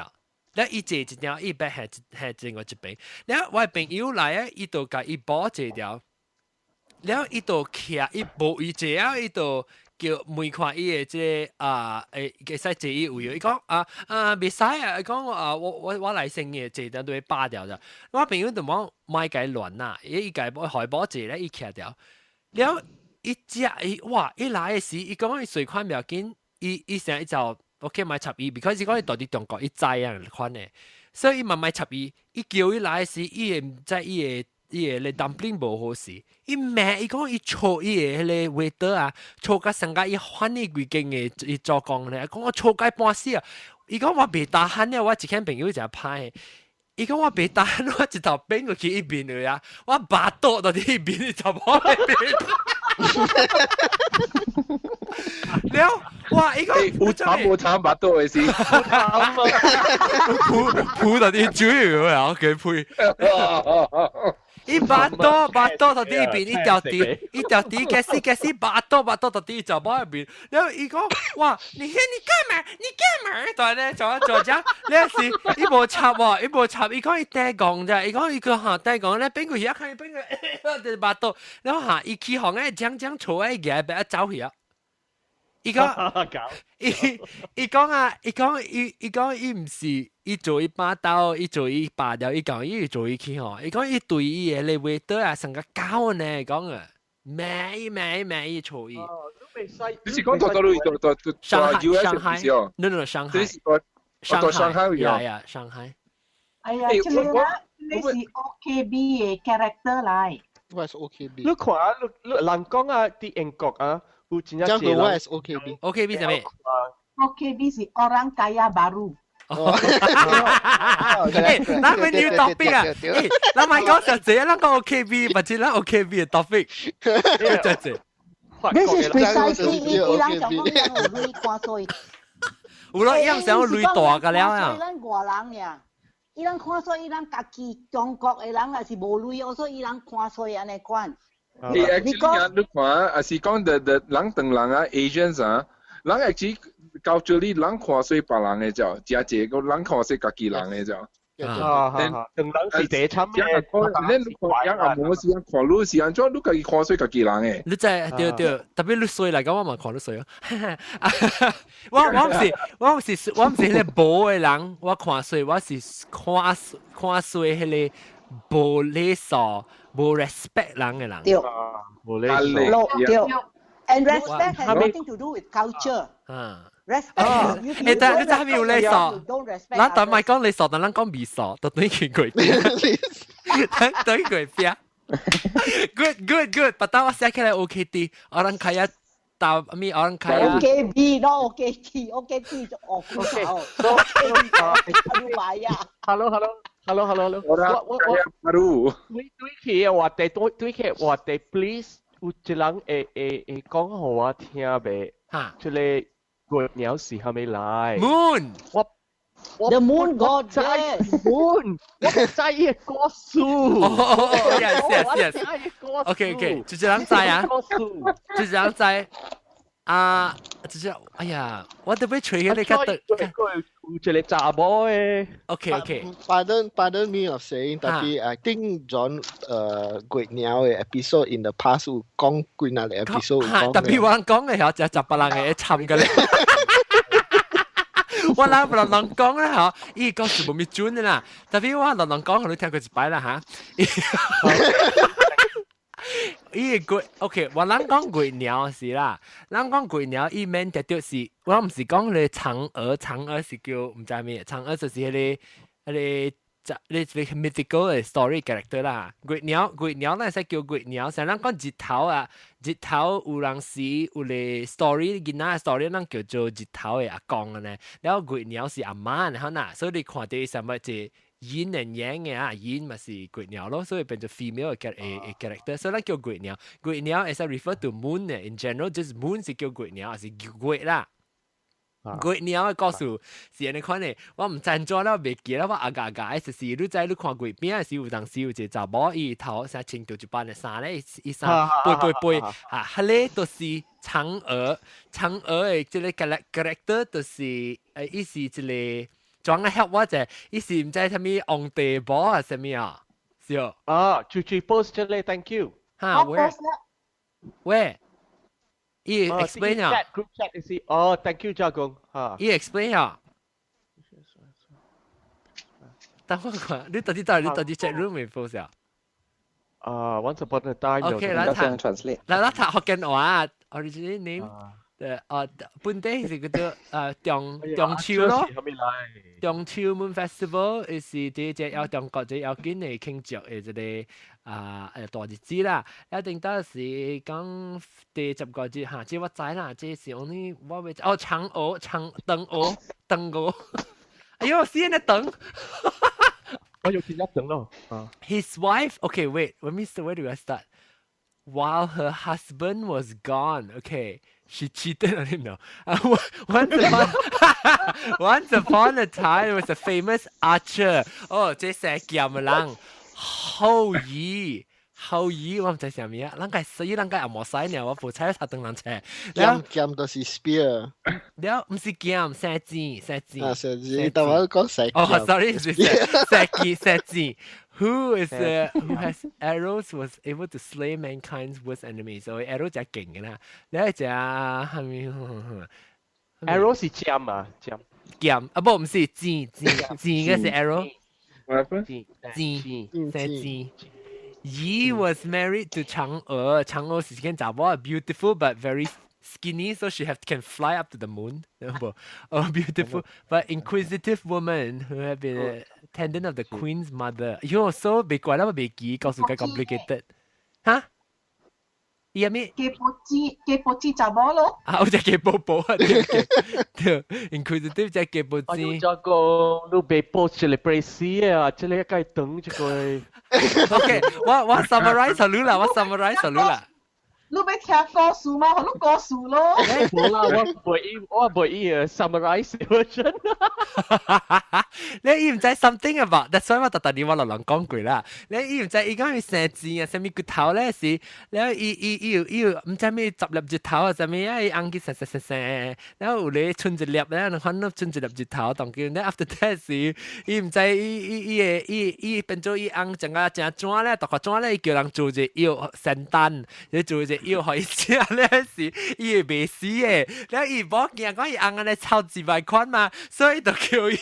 แล้วอีเจจิเดียวอีแบกแห่จริงว่าจะเป็นแล้วว่าเป็นยูไลอ่ะอีตัวกับอีบอเจเดียวแล้วอีตัวเขียอีโบอีเจอ่ะอีตัว叫每塊伊嘅即嘅使借伊會，伊講袂使啊，伊講我來成嘅借得都會扒掉咋，我朋友就講買計亂啦，伊計海寶借咧伊徛掉，แล้ว伊只伊哇伊來嘅時，伊講伊隨款唔要緊，伊成日就。OK 買插伊 ，because 伊講伊到啲中國伊知啊款嘅，所以伊買插伊，伊叫伊來時，伊會唔知伊個咧 dumpling 無好勢，伊罵伊講伊錯伊個迄個 waiter 啊，錯甲成家伊翻伊幾間嘅伊做工咧，講我錯甲半死啊，伊講我袂打慳咧，我一間朋友就歹，伊講我袂打慳，我一頭變過去伊邊去啊，我巴肚到啲伊邊就冇喺邊。แล้วว่าอีกก็有慘無慘巴肚嘅事，鋪到啲主要嘅我佢配，伊巴肚到啲邊，伊條啲嘅死巴肚到啲就冇入邊，然後伊講哇，你幹嘛？但係咧就這呢時伊無插喎，伊講伊低講啫，伊講伊個嚇低講咧，邊個而家看邊個巴肚，然後嚇伊起行咧將坐喺嘅俾一走去啊。伊講伊唔是伊做伊把刀，伊做伊拔掉，伊講伊做伊去吼，伊講伊對伊個咧味道啊，成個搞呢講啊，罵伊錯伊。你是講到上海，no， 上海，呀，上海。哎呀，這個你是 OKB 嘅 character 嚟。我係 OKB。你看啊，你人講啊，啲英國啊。Jangan what is OKB? OKB 係咩 ？OKB 是orang kaya baru。咱咪 new topic 啊！咱咪講實際，咱講 OKB，或者咱 OKB 嘅 topic。This is precisely 伊人就講人有累看所以。有咯，伊人想累大㗎了啊！咱外人呀，伊人看所以伊人家己中國嘅人也是無累，所以伊人看所以安尼款。actually 你看啊，是講的人等人啊 ，Asians 啊，人 actually culturally 人看衰別人嘅就，真濟個人看衰家己人嘅就。等人是第差咩？你看阿冇時間看路時間，做你家己看衰家己人嘅。你真係對，特別你衰嚟講，我咪看你衰咯。我唔是迄個無嘅人，我看衰，我是看衰迄個無禮數。冇 respect 人嘅人，對，冇禮數，對 ，and respect has nothing to do with culture。respect，你真係冇禮數，咱但咪講禮數，但咱講禮數，就等於佢等於佢邊。Good，but 我寫起來 OK 啲，我諗睇下打咪orang kaya。 OKB no OKT 就哦苦手 ，OKB 白呀。Hello。我baru。對佢話地對佢話地 please 有一人會講給我聽未？嚇，即係月鳥是係咪來 Moon。The Moon God 在 Moon， 我在一個歌數。Yes。OK，就這樣在啊，就這樣在啊，就是哎呀，我都被吹起你個的。有一個查某誒。OK。Pardon me of saying， tapi I think John 鬼鳥嘅 episode in the past 有講幾哪個 episode 講。特別我講嘅係就十八人嘅參嘅咧。我諗落人講咧嚇，依個是冇咪準嘅啦。特別我落人講，我都聽過一擺啦嚇。依個 OK， 我諗講鬼鳥是啦，諗講鬼鳥伊面特別是，我唔是講你嫦娥是叫唔知咩，嫦娥就是嗰啲你 mythical 嘅 story character 啦。鬼鳥咧，使叫鬼鳥，成日講日頭啊，日頭有人死有咧 story， 囡仔 story 咱叫做日頭嘅阿公嘅呢。然後鬼鳥是阿媽嘅，嗱，所以你看到什麼即yin and yang 嘅啊，yin 咪是鬼鳥咯，所以變做 female 嘅 character， 所以咱叫鬼鳥。鬼鳥 is refer to moon 嘅 ，in general，just moon 是叫鬼鳥，是叫鬼啦。鬼鳥嘅故事是安尼款嘅，我唔贊助啦，未記啦，我阿嘅，就是你知你看鬼片嘅時有當時有一個查某，伊頭成穿着一般嘅衫咧，伊衫背啊，迄個都是嫦娥嘅即個 character 就是伊是一個裝個help我者，伊是唔知啥物皇帝寶啊啥物啊，是哦。就 post 出嚟 ，thank you。嚇 where？伊 explain 啊 ，group chat 是哦 ，thank you 家公嚇。伊 explain 啊。等我看，你到底 chat room 未 post 啊？Once upon a time。OK， 咱讀 translate。咱讀福建話 ，original name。本地是叫做中秋咯。中秋 Moon Festival 是第一隻有中國最要緊嘅慶祝嘅一個大日子啦。一定都是講第10個節嚇，即我知啦，即是only我未嫦娥燈蛾，哎呦死人嘅燈！我有見一燈咯。His wife, okay, wait, where do I start? While her husband was gone, okay, she cheated on him. No, once upon a time, there was a famous archer. Oh, 這是劍嘅人，後羿，我唔知啥物啊。人家死，人家也冇使呢，我部車他當人車。劍都是 spear。了，唔是劍，射箭。啊，射箭，但我講射箭。哦 ，sorry， 是射箭。Who has arrows was able to slay mankind's worst enemy？ 所以 arrow 就勁嘅啦。你係只係咪 ？arrow 是劍啊，劍啊，唔是箭嘅是 arrow。箭。Yi was married to Chang'e. Chang'e is beautiful but very skinny, so she can fly up to the moon. Beautiful but inquisitive woman who had been a attendant of the queen's mother. Yo, so 別怪啦，別記，告訴佢 complicated。嚇？伊係咩？基波子查某咯。啊，我只基波波啊，對 ，inquisitive 只基波子。我有個都被 post 出嚟 brace 啊，出嚟一間等一個。OK， 我 summarize 咗啦。你要聽故事嗎？我錄故事咯。冇啦，我唔會summarize version。你唔知 something about， 但所以我特地我落人講句啦。你唔知伊講佢射箭啊，什麼骨頭咧是，然後伊唔知咩十粒日頭啊，什麼啊，伊硬佢射，然後有你春一粒咧，你看到春一粒日頭，當叫咧 after that 是，伊唔知伊變咗伊硬整個整磚咧，獨個磚咧，伊叫人做隻腰聖誕，你做隻。要可以食咧是，伊會未死嘅，然後伊冇見講伊硬咧超幾萬款嘛，所以就叫伊，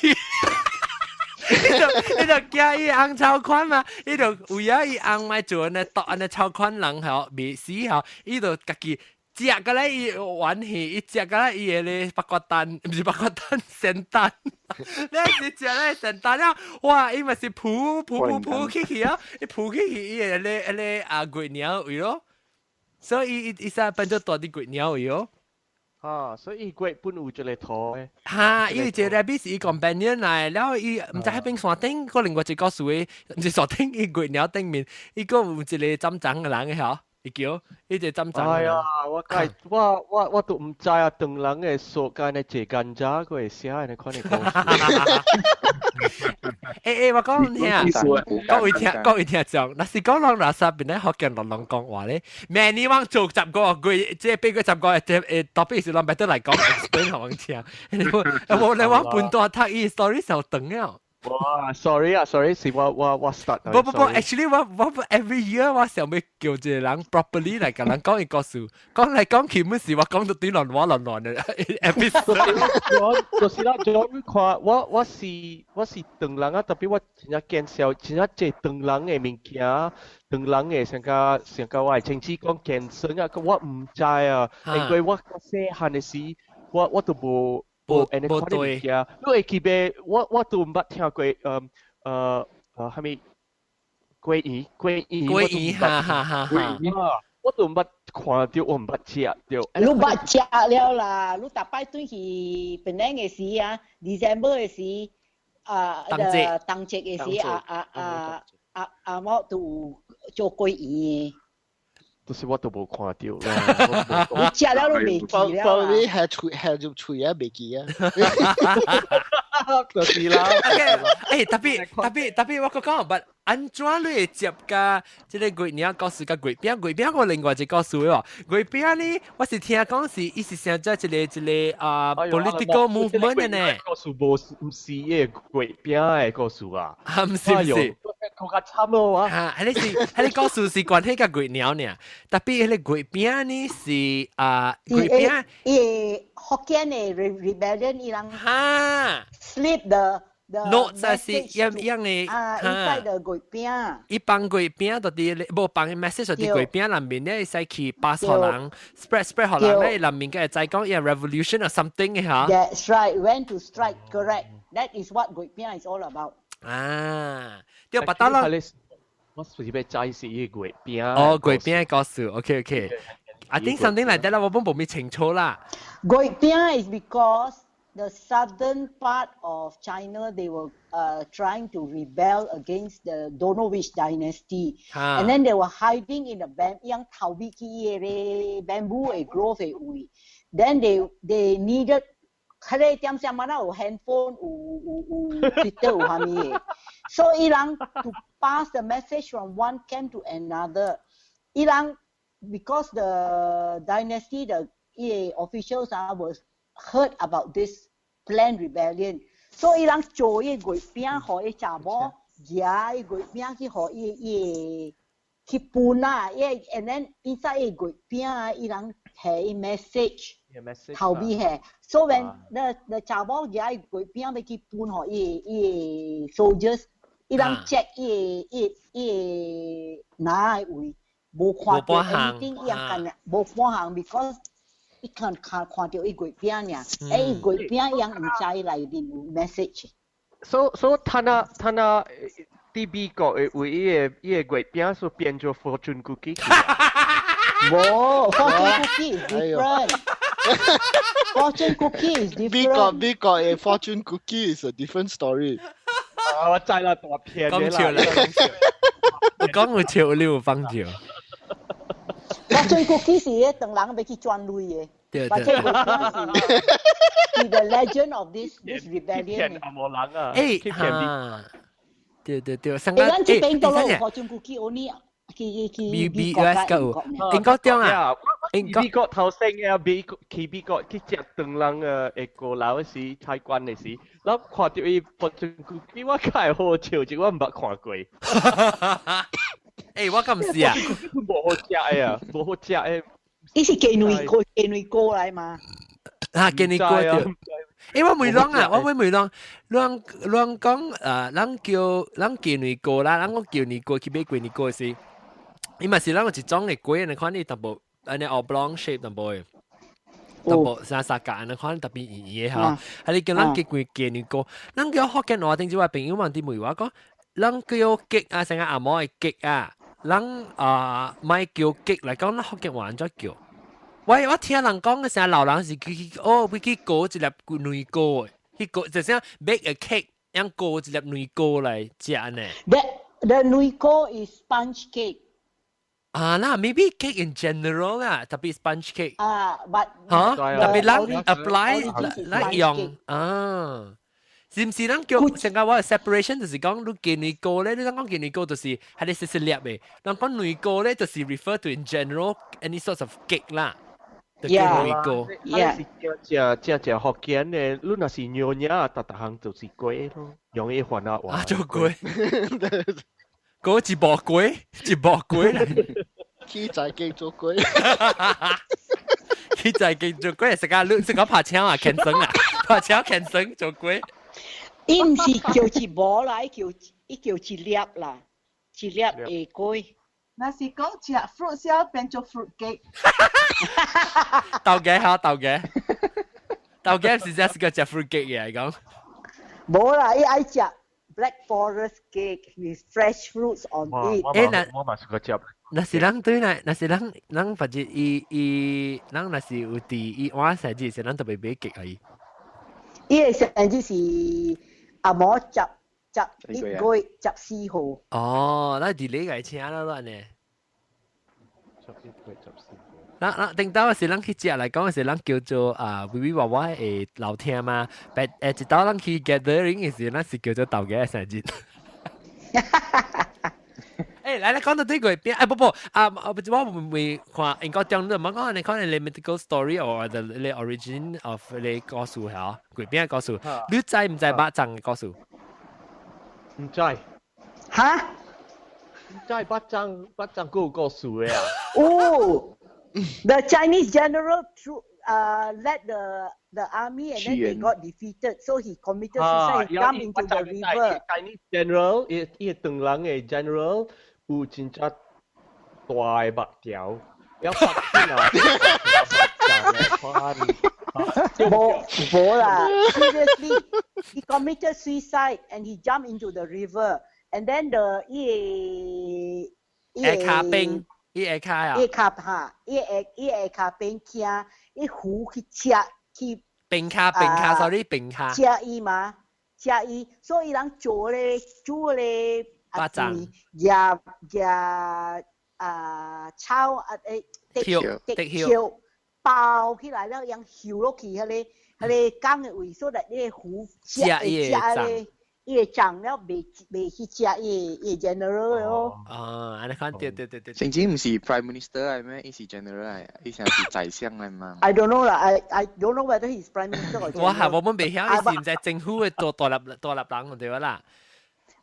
伊就叫伊硬超款嘛，伊就為咗伊硬咪做呢當安尼超款人後未死後，伊就家己食個咧伊玩戲，伊食個咧伊個咧八卦蛋，唔是八卦蛋，聖誕，你是食咧聖誕了，哇！伊咪是撲起啊，伊撲起伊個咧鬼鳥位咯。所以伊變咗大啲鬼鳥喎。所以鬼本有一個圖嘅。哈，因為這 rabbit 是 companion 嚟，然後伊唔知喺邊山頂，個另外一個樹嘅，唔是山頂伊鬼鳥頂面，伊個有一個針針嘅人嘅嗬，伊叫伊個針針。哎呀，我都唔知啊，當人嘅所間嘅這間渣佢會寫嘅，你看你講。我講你聽，各位聽眾，那是講人垃圾邊咧學緊人講話咧，明年往做10個句，即係俾佢10個特別是人咪得嚟講 explain 給我聽，你往半段睇伊 story 就等了。哇 ，sorry 是我 start。不，actually 我 every year 我想要叫一個人 properly 嚟同人講一個數，講嚟講去每時我講到對亂嘅 episode。就是啦，就看我是當人啊，特別我真係見少，真係即當人嘅物件，當人嘅成個我係親戚講健身啊，我唔知啊，因為我細漢嘅時，我都冇。冇對，因為佢哋我都唔捌聽過係咪鮭魚，哈，我都唔捌看到，我唔捌食到。你捌食了啦，你大擺對去檳城嘅時啊 ，December 嘅時，當節嘅時我都做鮭魚。就是我都冇看到啦。你食了都未記啦。probably 係條嘴啊，未記啊。就是啦。特別我講話，安怎你會接㗎？即個鬼鳥告訴個鬼餅我另外一個數喎。鬼餅呢，我是聽講是伊是成咗一個political movement 嘅呢。個數唔是嘅鬼餅嘅個數啊。唔是。佢較慘咯啊！係你個數是關係個鬼鳥呢？特別係鬼餅呢是鬼餅。Hokkien 嘅 rebellion 伊人。哈。slip the note 就係樣嘅。inside the 鬼餅。伊放鬼餅就啲冇放 message 就啲鬼餅裏面咧，使去 pass 互人 spread 互人咧，裏面嘅就係講一 revolution or something 嘅嚇。That's right. When to strike, correct. That is what 鬼餅 is all about. 對，白刀啦。我隨便齋是啲鬼餅。哦，鬼餅個數 ，OK。I think something like that 啦，我冇咩清楚啦。鬼餅 is because the southern part of China, they were trying to rebel against the don't know which dynasty. And then they were hiding in the bamboo grove. Then they needed 佢哋點上乜有 handphone 有 Twitter 有蝦米嘅 ，so 伊人 to pass the message from one camp to another， 伊人 because the dynasty the officials was heard about this planned rebellion， so 伊人做伊鬼餅，互伊查某夾伊鬼餅去互伊去搬啊，and then inside 伊鬼餅啊，伊人係 message。後邊係 ，so when the 查某仔佢邊要去搬學伊 soldiers， 伊人 check 伊哪位冇看到 anything 伊樣緊，冇半行 because 伊看到伊佢邊呀，伊佢邊樣唔知嚟啲 message。So 他那 DB 國為伊個佢邊所變做 fortune cookie。冇 fortune cookie is different。Fortune cookie is different. Big got a fortune cookie is a different story. 我知啦，大片嘅啦。你講會笑，你有放笑。Fortune cookie 是咧，等人要去賺鐳嘅。對。是 the legend of this rebellion。騙冇人啊！對。你咱這邊都有 fortune cookie only。美國個有，英國中啊，美國頭先嘅美國去食當人嘅個樓時，太關嘅時，我看到伊本身比我介好笑，就我唔捌看過。我咁唔是啊，冇好食啊，冇好食誒。伊是雞內歌嚟嘛？雞內歌對。我未啷啊，我未啷講啷叫啷雞內歌啦，啷講雞內歌去買雞內歌時。伊嘛是咱有一種嘅粿，你看你淡薄安尼 oblong shape 淡薄三格安尼看特別圓嘅嚇。係你叫咱雞內歌，咱叫福建話定之外朋友問啲問我講，咱叫雞啊，成個阿嬤嘅雞啊，咱咪叫雞嚟講，咱福建話怎叫？我聽人講嘅成老人是去過一粒嫩糕，去過就像 bake a cake，樣過一粒嫩糕嚟食呢。The 嫩糕 is sponge cake。那 maybe cake in general 啦，特別 sponge cake。but 特別人 apply 嚟用是唔是人叫成個話 separation 就是講你見嫩糕咧，你講見嫩糕就是係你細細粒嘅，人講嫩糕咧就是 refer to in general any sorts of cake 啦。Yeah，只福建嘅，你若是牛肉，逐項就是粿咯，用伊換啊話。做粿，嗰一磅粿，一磅粿嚟。佢就係做粿，佢就係做粿，食個拍槍啊，鉗繩啊，拍槍鉗繩做粿。伊唔是叫一磅啦，伊叫一粒啦，一粒嘅粿。那是講食 fruit 先變做 fruit cake。豆嘅嚇，豆嘅是真係個食 fruit cake 嘅嚟講。冇啦，伊愛食 black forest cake with fresh fruits on it。我嘛是個食。那是人對啦，那是人或者伊人那是有啲伊碗生日是人特別買 cake 而已。伊嘅生日是阿嬷1月14號。哦，那啲你個請啦啦呢？那頂到是人去食嚟講是人叫做微娃娃嘅聊天嘛，但一到人去 gathering 嘅時，人是叫做豆嘅生日。來講到呢個邊，我會唔會看應該講到乜講？你講你 mythical story or the origin of 你故事嚇？佢邊個故事？你知唔知巴掌嘅故事？唔知。嚇？唔知巴掌嗰個故事嘅啊？哦 ，the Chinese general led the army and then they got defeated, so he committed suicide. He jumped into the river. Chinese general，伊當人嘅 general 有真正大嘅目條，有發現啊！冇啦 ，seriously, he committed suicide and he jumped into the river, and then the 卡冰，卡啊，卡嚇，卡冰驚，湖去吃去冰卡 ，sorry 冰卡，吃伊嘛，吃伊，所以人煮咧巴掌，炒包起來了，用燒落去，迄個缸嘅位，所以呢個湖食伊個掌了，未去食伊 general 咯。安尼看對。甚至唔是 Prime Minister 係咩？伊是 General 嚟，伊成是宰相嚟嘛。I don't know 啦 ，I don't know whether he's Prime Minister or general。我未曉，伊是唔知政府嘅大立人對啦。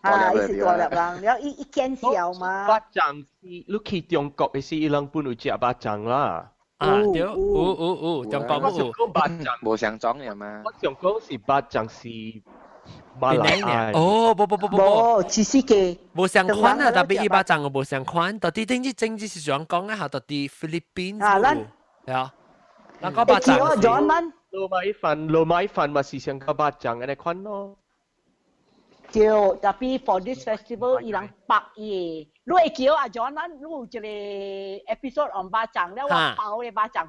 伊是大立人，了伊見笑嘛。巴掌是你去中國嘅時，伊人本來食巴掌啦。對，中國有巴掌，冇上裝嘅嘛。我想講是巴掌是。馬來亞冇，只是嘅冇相關啊，特別伊巴掌個冇相關，到底政治是想講啊，到底菲律賓係啊，嗱個巴掌羅米飯咪是上個巴掌嘅款咯。對，特別 for this festival 伊人白嘢，你會叫阿 John 咱你有一個 episode on 巴掌了，我包嘅巴掌。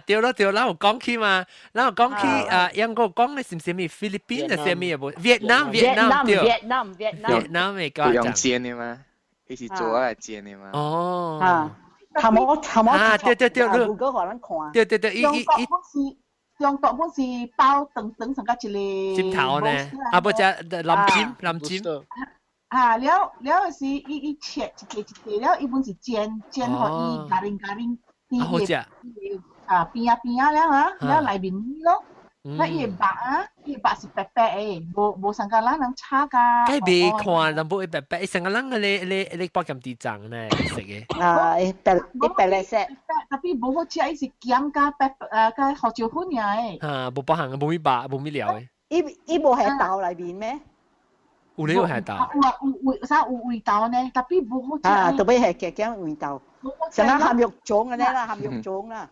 對啦，我講起嘛，然後講起英國講嘅是唔是咪菲律賓定係咩嘢？越南嘅巴掌。用煎嘅嘛，佢是做啊煎嘅嘛。哦。係冇。對。如果可能看。對。中國本是包長成個一個尖頭呢，不只淋尖。了是伊切一塊了，伊本是煎互伊加零，好食。邊了了內面咯。那伊白啊，伊白是白白誒，無上個人炒㗎。梗係未看，但冇白白，上個人你包咁啲醬呢食嘅。白嚟食。特別無好食，伊是鹹加白加胡椒粉嘅。冇包行，冇咪白，冇咪料嘅。伊無係豆裏邊咩？有呢個係豆。有味豆呢，特別無好食。特別係嘅咁味豆。成個鹹肉粽嘅咧啦，鹹肉粽啦。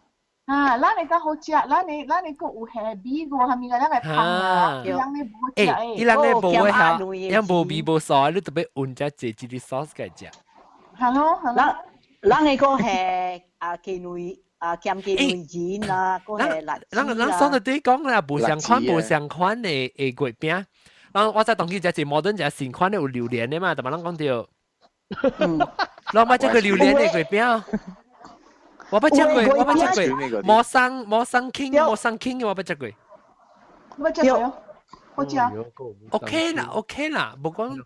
咱你講好食，咱你個有下味個，係咪個咱係香啊？伊人你無好食誒。伊人你無會曉，伊無味無sauce，你特別換隻自己啲 sauce 嘅食。係咯。咱你個係雞兼嘅軟件啊，嗰係辣子咱上到底講啦，無相款嘅月餅。我再當佢只摩登只新款嘅有榴蓮嘅嘛，但係咱講到，我買只個榴蓮嘅月餅。我不食過，冇生傾嘅我不食過。乜只有？我知啊。OK 啦，冇講。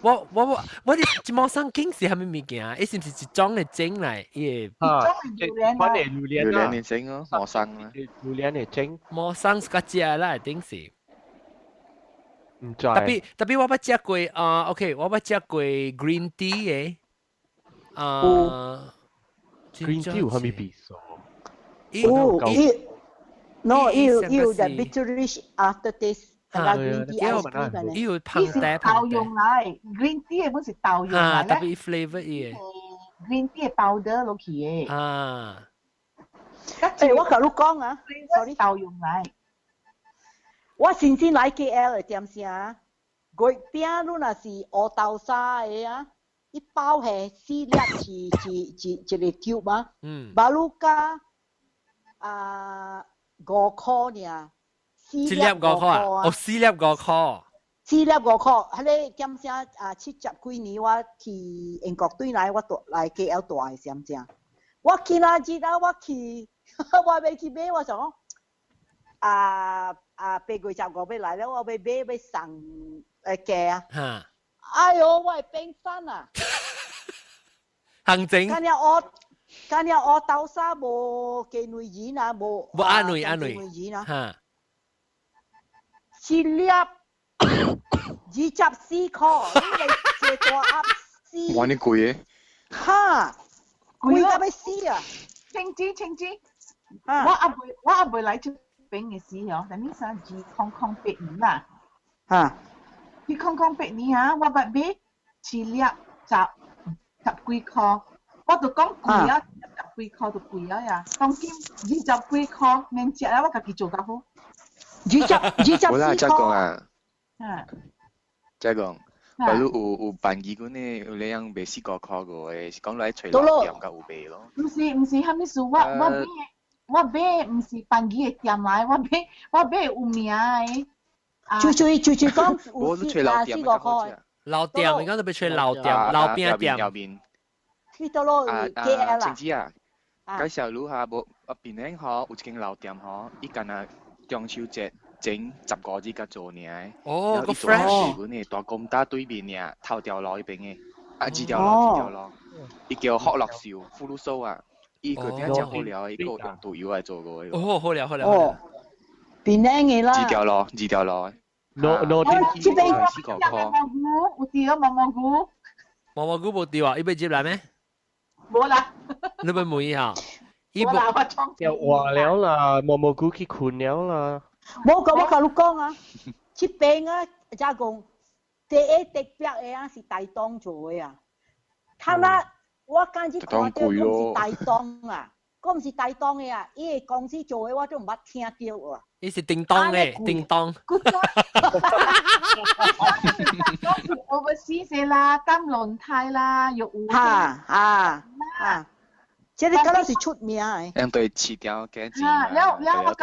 我啲冇生傾是係咩物件啊？是唔是一種嘅整嚟？款嘅榴蓮嚟整咯，冇生啦。榴蓮嚟整，冇生是個只啦，一定是。唔知。特別我不食過OK， 我不食過 green tea 嘅，green tea 有蝦米味素？No，you the bitterish aftertaste。green tea ice cream 嘅咧，要烹底豆用嚟 ，green tea 嘅本是豆用嚟咧。特別 flavour 嘅。green tea 嘅 powder 落去嘅。我同你講啊 ，sorry 豆用嚟。我先來 KL 嘅點先啊，月餅如若是黑豆沙嘅啊，一包係4粒一個 tube 嘛，巴魯加5塊呢。4粒5塊啊！哦，4粒5塊。4粒5塊，迄個點聲70幾年我去英國對來，我來 KL 大嘅先正。我去那日啊，我未去買，我想講8月15要來了，我要買送價啊。哎呦，我係冰山啊！行情。今日我豆沙無雞內鹽啊，無阿內啊。4粒24塊，你借大鴨絲。哇！你貴嘅。哈，貴到要死啊！青枝，我阿妹來出餅嘅時候，但係啥208年啦。哈，208年啊，我買4粒十幾塊，我就講貴啊，10幾塊就貴啊呀。當今20幾塊，免食啊，我家己做較好。好啦，再講啊，再講，假如有辦機嗰啲有你樣賣4個塊嘅，是講來隨老店甲有賣咯。唔是，蝦米事？我買唔是辦機嘅店來，我買有名嘅。就講我都隨老店嘅好食。老店，而家都俾吹老店，老邊店。去到咯，KL 啦。晴子啊，介紹你下無邊咧嗬，有一間老店嗬，伊間啊。中秋節整10個字嘅做呢，哦，個 fresh 嗰啲大公打對面呢，頭條路嗰邊嘅，2條路，伊叫學樂燒腐乳酥啊，伊嗰邊真好料，伊個用豆油嚟做嘅。哦，好料。邊靚嘅啦。2條路。no，這邊4個塊。有掉毛菇冇掉啊？伊要接來咩？冇啦。你咪問一下。又話了啦，毛菇去困了啦。冇講，我同你講啊，這邊啊，即係講第一特別嘅啊是大東做嘅啊。睇啦，我今次看到講是大東啊，講唔是大東嘅啊，伊個公司做嘅我都唔捌聽到啊。伊是叮當嘅，叮當。overseas 啦，金輪泰啦，玉湖。即係嗰陣時出名嘅。樣對飼料幾錢啊？對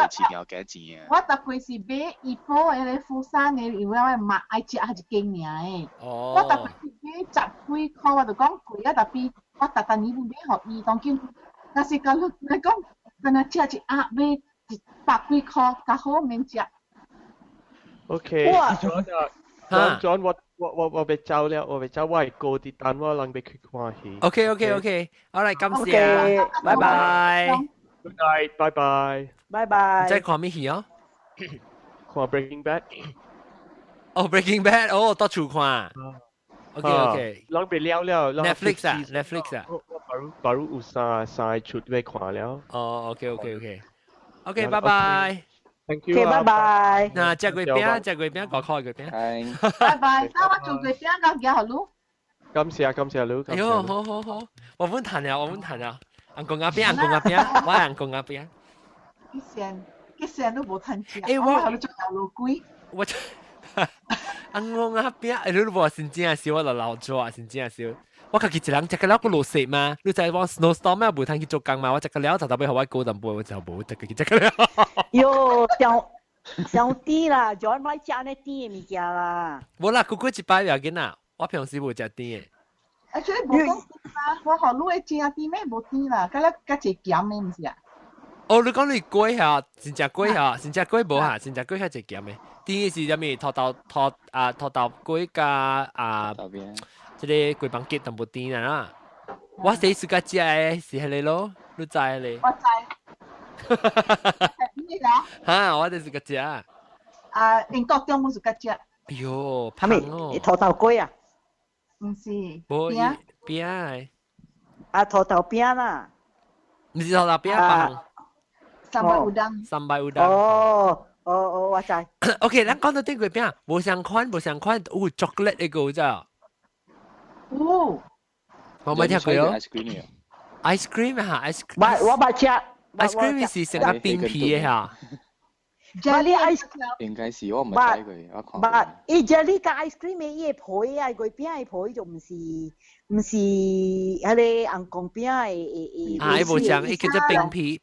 飼料幾錢啊？我特別是買一波嘅富山嘅，因為我買愛食係一間名嘅。我特別是買10幾塊，我就講貴啊！特別我特年買予伊，當今但是講你講，跟佢食一鴨買100幾塊，較好免食。OK。John，我被走了，我係高啲，但我能被佢看戲。OK，好嚟，感謝，拜拜。Good night，拜拜。拜拜。再看咩戲啊？看 Breaking Bad。哦 ，Breaking Bad，哦，到處看。OK。能被了。Netflix 啊。巴如有三出被看了。哦 ，OK，拜拜。Thank you。拜拜。嗱，隻月餅5塊月餅。拜拜，那我做月餅咁幾好咯。感謝你。哎呦，好，我們談了，紅公鴨餅，我係紅公鴨餅。幾時都冇談錢。我喺度做牛肉龜。我紅公鴨餅，你都冇先正笑，我就老咗啊，先正笑。我家己一人食个了個落雪嘛，你知我 snowstorm 咩無通去做工嘛，我食個了就特別好我高淡薄，我就無食個食個了。喲，上甜啦，仲買食呢甜嘅物件啦。無啦，個一擺要緊啦，我平時無食甜嘅。所以無講啦，我學你嘅正甜咩無甜啦，咁咧加隻鹹嘅唔是啊？哦，你講你粿嚇，真正粿嚇，真正粿無嚇，真正粿較隻鹹嘅。甜嘅是啥物？土豆粿加即個粿棒結淡薄甜啦。我第一次甲食嘅是迄個咯，你知咧？我知。咩啦？嚇，我第一次甲食。英國中冇食甲食。哎呦，胖哦！土豆粿啊？唔是。無餅誒。土豆餅啦。唔是土豆餅棒。sambal udang。sambal udang。哦，我知。OK， 咱講到啲粿餅，無相款，有 chocolate 嘅個咋？哦。我冇聽過喲。ice cream 啊 ，ice cream。我冇食。ice cream 是成個冰皮嘅嚇。jelly ice cream 應該是我唔知佢，我看。伊 jelly 加 ice cream 嘅伊個皮啊，粿餅嘅皮就唔是迄個紅光餅嘅。伊無像，伊叫做冰皮。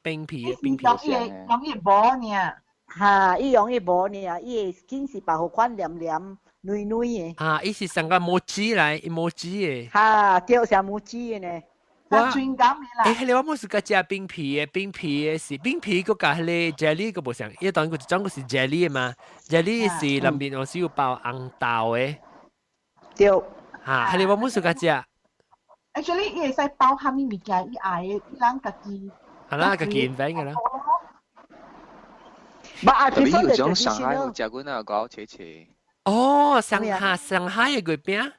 用伊薄呢。嚇，伊用伊薄呢，伊個緊是白好款黏黏軟軟嘅。伊是成個mochi嚟，emoji 嘅。嚇，叫成mochi嘅呢。轉感嘅啦。迄個我冇試過食冰皮嘅是冰皮個加迄個 jelly 個無相，因為當然佢種個是 jelly 嘅嘛 ，jelly 是裡面有時有包紅豆嘅。對。嚇，迄個我冇試過食。Actually，伊會使包蝦米物件，伊愛伊人家己。係啦，家己 invent 嘅啦。特別有種上海有食過那個高切切。哦，上海嘅粿餅。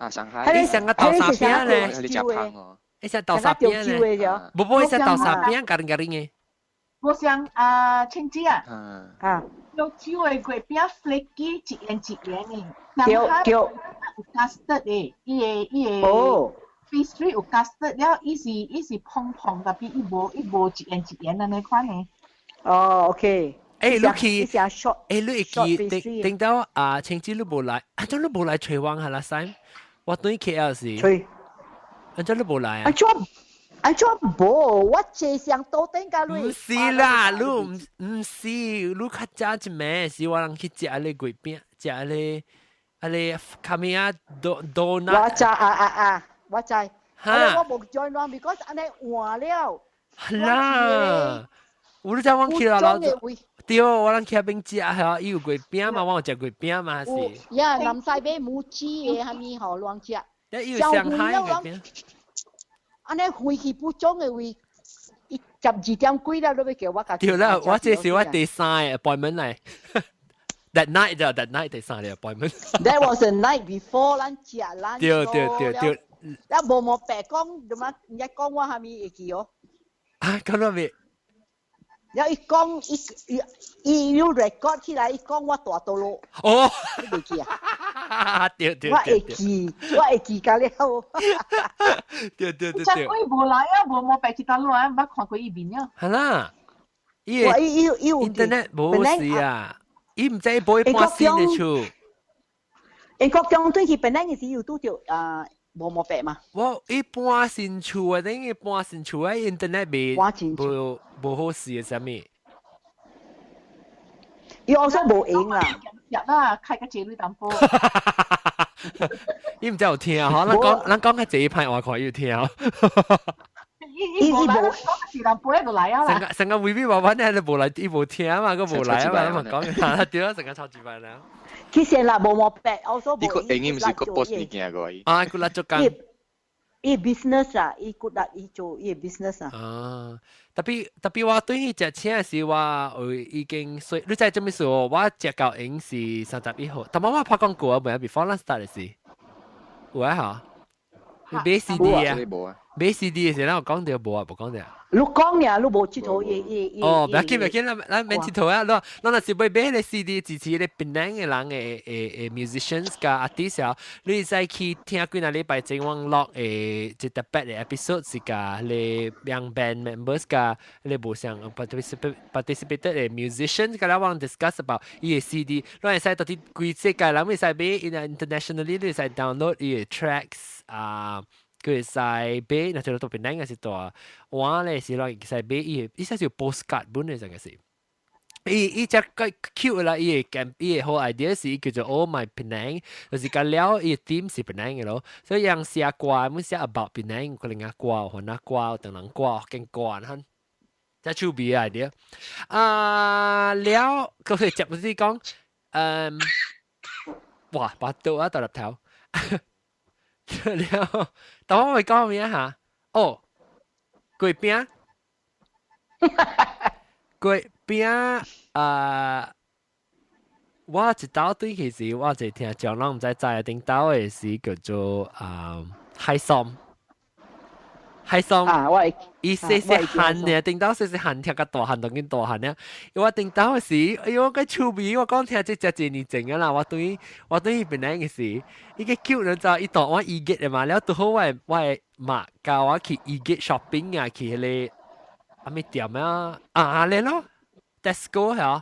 上海。你成個豆沙餅咧？你食香哦。你食豆沙餅咧？冇，你食豆沙餅，garing garing 嘅。我想青椒啊。有椒嘅粿餅 flaky 一圓嘅。叫。有 custard 嘅，伊個 pastry 有 custard， 了伊是蓬蓬，特別伊無一圓嘅那款嘅。哦 ，OK。你會記聽到青椒你無來，你無來吹旺下啦，Sam。我對 KL 是。吹。你無來啊？我無，我只想多點解你。唔是啦，你唔是，你較早一咩？是我人去食嗰個粿餅，食嗰個卡米亞donut。我知我知。我冇 join 咯 ，because 安尼換了。啦，我知我去啦，對，我人去嗰邊食嚇，伊有粿餅嘛，我有食粿餅嘛是。呀，南西邊冇煮嘅，係咪好亂食？伊有上海粿餅。安尼飛去不中嘅位，12點幾啦，你要叫我家。對啦，我這是我第三個 appointment 嚟。That night 第三個 appointment。That was the night before 咱食咱。對。那無白講，點啊？一講我係咪會記哦？講到未？有伊講，伊要 record 起來，伊講我大道路。哦，你會記啊？對。我會記㗎了。對。只鬼無來啊，無白去大路啊，捌看過伊面啊。係啦，伊 internet 冇事啊，伊唔知無半線嘅處。英國中對佢本來嘅時有拄着無白嘛。我伊半線處啊，等於半線處啊 ，internet 無好事嘅啥物。伊我說無贏啦。日啦，開個這類淡薄。伊唔知有聽啊，咱講較這派話看有聽。伊無來，是淡薄喺度來啊啦。成個微微話咧，你無來，伊無聽啊嘛，佢無來啊嘛，講下對啦，成個超級快啦。其實啦，無白，我說無。伊個英語唔是個 post 物件個伊。佢嚟做工。伊 business 啊，伊骨力伊做伊 business 啊。特別我對佢食車時，我已經衰。你知做咩事？我食到已經是31號。但我拍廣告啊，唔係 before last start 嘅事。有啊嚇。你買 CD 啊？買 CD 嘅時，我講掉無啊，無講掉。你講呀，你無佚佗伊。哦，唔要緊，咱免佚佗啊！咱若是要買迄個 CD 支持咧檳榔嘅人嘅musicians 甲 artist 啊，你使去聽幾若禮拜前網絡一特別嘅 episode 是甲咧兩 band members 甲咧無相 participated 嘅 musicians 甲咱網 discuss about 伊嘅 CD，咱會使到啲規世界人會使買 internationally 你會使 download 伊嘅 tracks。佢係俾嗱，就到邊個是多，我咧是攞係俾依些叫 postcard 本嚟成嘅事。伊只個 cute 啦，伊嘅好 idea 是叫做 Oh My Penang， 就是講了伊 theme 是 Penang 嘅咯，所以樣寫歌，唔寫 about Penang，個另外歌，可能歌，等人歌，經歌嚇，即係出名嘅 idea。了佢接唔是講，哇，把刀啊搭入頭，了，但我會講咩嚇？哦，貴餅。佢邊我一道對其實我就聽講，人唔知在頂道嘅是叫做海參，海參，伊細細漢嘅頂道細細漢聽個大漢當緊大漢咧，我頂道嘅時，哎呦個趣味，我講聽即隻字你整嘅啦，我對伊邊嚟嘅時，伊個 Q 人就伊當我伊get嘅嘛，แล้วตัวเขาว่ามา教我去伊get shopping 啊，去迄個。咩店啊？你咯 ，Tesco 係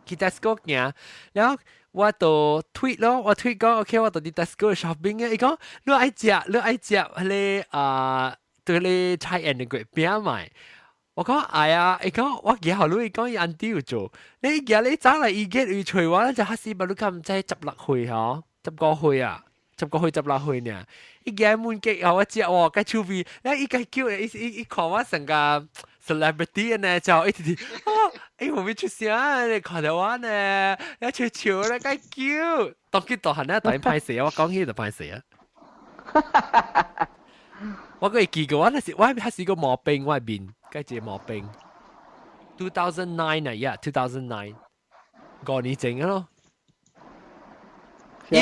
去 Tesco 行，然後我就 tweet 咯，我 tweet 講 OK， 我到啲 Tesco shopping 嘅，伊講你愛食迄個對你菜園嘅月餅買，我講哎呀，伊講我幾好路，伊講伊 auntie 有做，你走嚟伊get 伊隨我，就黑絲不如咁即係16歲嗬，15歲啊。10個去16歲呢，伊個門劇啊，我知哇，個趣味，咧伊個叫伊看我成個 celebrity 呢，就一直會唔會出聲？你看到我呢，一悄悄咧個叫，當佢大漢咧，當然歹勢啊，我講起就歹勢啊。我個會記過，我係試過毛病，我面個隻毛病。2009啊 ，yeah，2009，5年前咯。我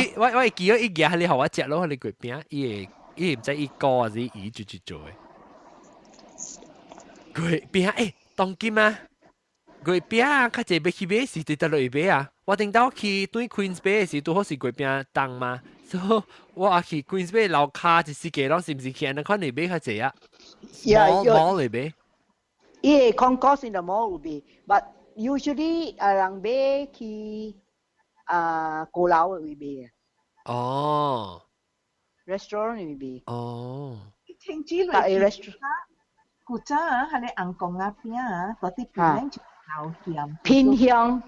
記咗伊嘢係你學我食咯，你月餅，伊唔知伊歌還是伊做嘅。月餅當今啊，月餅啊，較濟要去買是對得落去買啊。我頂到去對 Queens Bay 時都好是月餅檔嘛，所以我去 Queens Bay 樓下一時間咯，是唔是去安尼款嚟買較濟啊？冇嚟買。伊個 concourse in the mall 有賣 ，but usually 人買去。高樓會賣啊！哦 ，restaurant 會賣。哦，聽知嚟嘅古早啊，係你硬講啊邊啊，嗰啲片就好甜。偏鄉。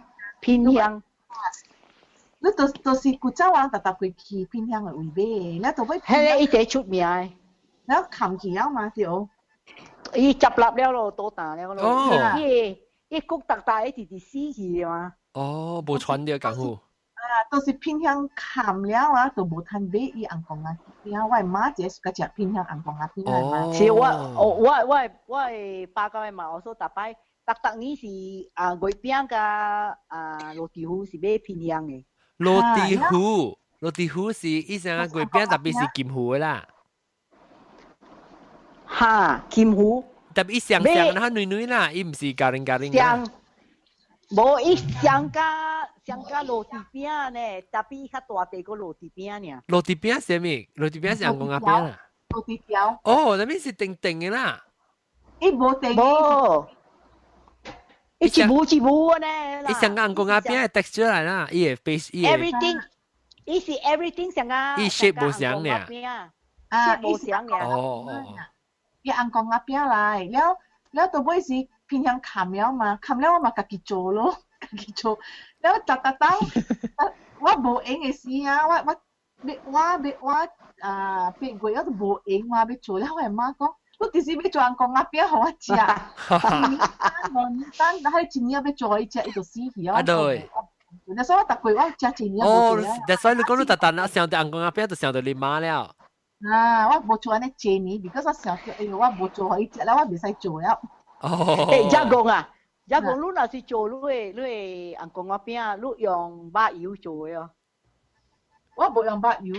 你都是古早啊，特會去偏鄉嘅會賣，你都會。係你一隻出名嘅。你冚起了嘛就？伊執笠了咯，多大了咯？哦。伊谷大一直死去嘛。哦，冇傳啲功夫。都是偏向砍了啊，都無通買伊紅光啊邊啊，我媽姐個隻偏向紅光啊邊啊。是我爸個嘅嘛，我說大擺特呢是月餅甲羅地虎是買偏向嘅。羅地虎是以前嘅月餅特別是金虎啦。哈，金虎。特別上啦，女啦，伊唔是家人啦。無伊上加羅地餅呢，特別較大地個羅地餅呢。羅地餅係咩？羅地餅是紅光阿餅啊。羅地條。哦，那邊是定嘅啦。伊無定。無。伊一步呢。伊上個紅光阿餅係 texture 嚟啦，伊係 base 伊。Everything，伊是 everything 上個。伊 shape 冇相嘅。shape 冇相嘅。哦。伊紅光阿餅嚟，了到尾是。偏向砍了嘛，砍了我嘛家己做咯，家己做。แล้ว我無閒嘅事啊，我別過我都無閒嘛，別做。แล้ว我媽講，我第時要做人講阿邊好我食。但係前日要做一隻，伊就死去啊。對。那所以我特貴我食前日。哦，所以你講你特啊，想到人講阿邊就想到你媽了。啊，我無做安尼前年，because 我想到，我無做一隻，แล้ว我唔使做了。誒，一共啊，一共你若是做你紅光阿餅，你用白油做嘅哦。我冇用白油。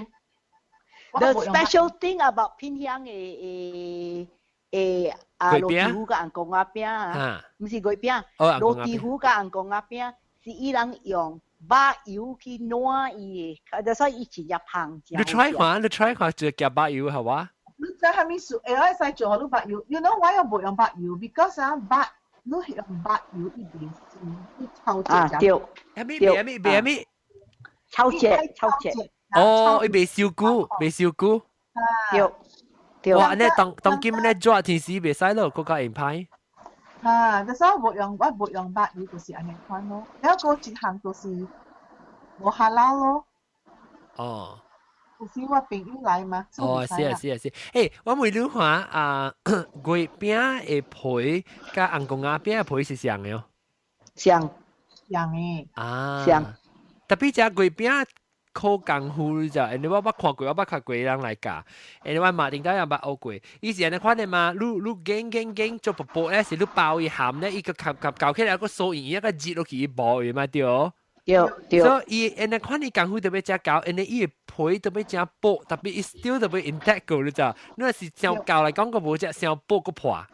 The special thing about 偏鄉嘅羅地虎嘅紅光阿餅啊，唔是月餅，羅地虎嘅紅光阿餅是伊人用白油去暖伊嘅，所以伊切入香。你 try 下就加白油係嘛？你在下面數，我使做好白油。You know why 我冇用白油 ？Because 你用白油一邊先炒隻。啊，對。咩？炒隻。哦，伊未燒菇。對對。哇，你當今日做天時袂使咯，國家硬派。但係我沒用白魚就是安尼款咯，然後一項就是無哈拉咯。哦。就是我朋友來嘛。哦，是。誒，我問你話月餅的皮甲紅公仔餅的皮是像嘅哦。像嘅。像。特別隻月餅好功夫咋，你我看過，我捌看過人來教，你我馬丁都有捌學過。以前你看你嘛，你捲做薄薄咧，是你包伊鹹咧，伊個搞起來個手印一個擠落去一包嘅嘛對。對。所以你看你功夫特別只搞，你伊皮特別只薄，特別伊 still 特別 intact 個你咋，你是上搞嚟講個無只上薄個破。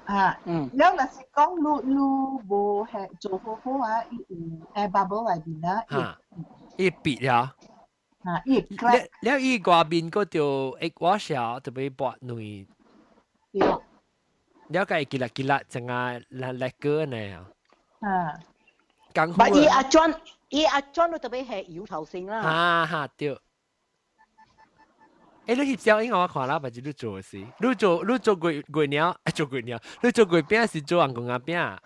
然後若是講你無係做好好啊，伊有 air bubble 裏邊啊。伊別啊，了伊外面嗰條 egg wash 啊，特別薄軟，了解吉辣，淨係辣個呢啊。功夫。伊阿 John 都特別係搖頭性啦。對。你翕照應我看啦，或者你做事，你做月鳥，你做月餅是做紅公仔餅啊？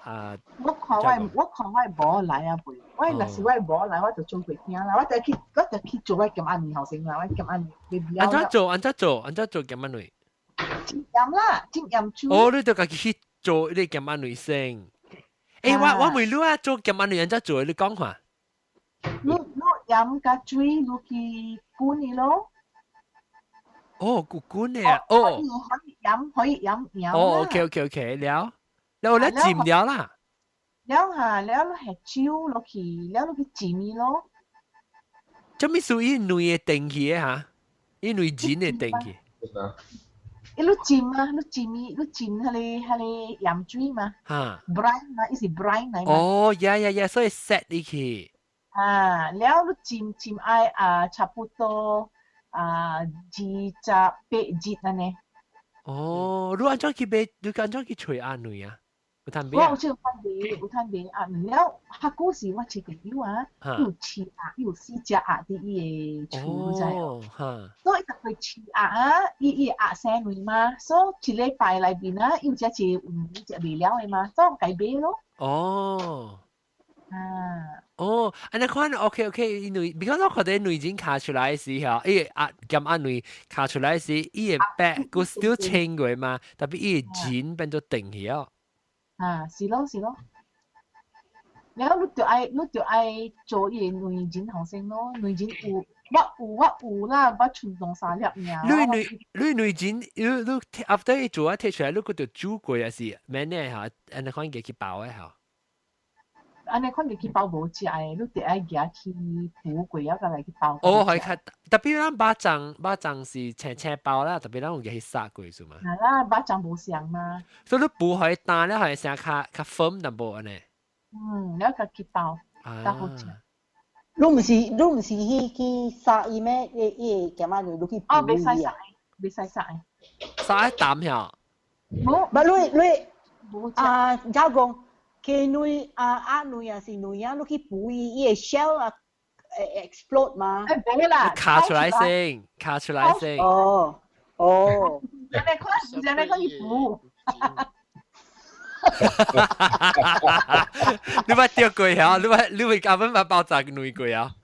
我看我無來啊背，我若是我無來，我就做月餅啦，我就去做我鹹鴨麵後生啦，我鹹鴨麵。安怎做鹹鴨麵？煎鹽啦，煎鹽豬。哦，你就家己去做你鹹鴨麵先。我問你啊，做鹹鴨麵安怎做？你講下。你鹽加水，你去滾佢咯。哦，咕呢？哦，可以飲。哦 ，OK，了，แล้วจิ้มแล้วล่ะแล้ว係椒落去，แล้ว落去จิ้咪咯。จะมี屬於女嘅定起嚇，依女尖嘅定起。你จิ้啊，你จิ้係鹽水嘛？嚇 ，brine 嘛，伊是 brine 嚟嘛。哦，呀，所以 set 你去。แล้ว你จิ้愛差不多。2-8節安尼。哦，你安怎去買？你安怎去找阿女啊？有攤買啊？我有去攤買阿女了，下古時我一個友啊，有飼鴨，有4隻鴨佇伊個厝，你知無？所以就佢飼鴨啊，伊鴨生女嘛，所以一禮拜內邊啊，有隻未了嘅嘛，所以改買咯。哦。哦，安尼看 OK，因為 because 我覺得女人卡出來時候，伊兼阿女卡出來時，伊個白個 still 清過嘛，特別伊個錢變做定起哦。是咯。然後你就愛做伊個女人後生咯，女人我有啦，我傳動3粒爾。女人，你 after 伊做啊摕出來，你個就煮過也是，免呢嚇，安尼看佢去包嘅嚇。安尼看你去包無食誒，你得愛夾去補過啊，再來去包。哦，係較特別咱肉粽是青包啦，特別咱有去殺過是嘛？係啦，肉粽無香嘛。所以你補可以單咧，係成較 firm 淡薄安尼。了個去包，較好食。你毋是去殺伊咩？伊鹹鴨女你去補伊啊？袂使殺誒。殺一啖呀？冇，你假講。佢女鴨女啊是女啊，你去補伊個 shell 啊explode 嘛？冇啦，卡出來先。哦。人哋可以補。你捌釣過啊？你捌阿文捌爆炸女過啊？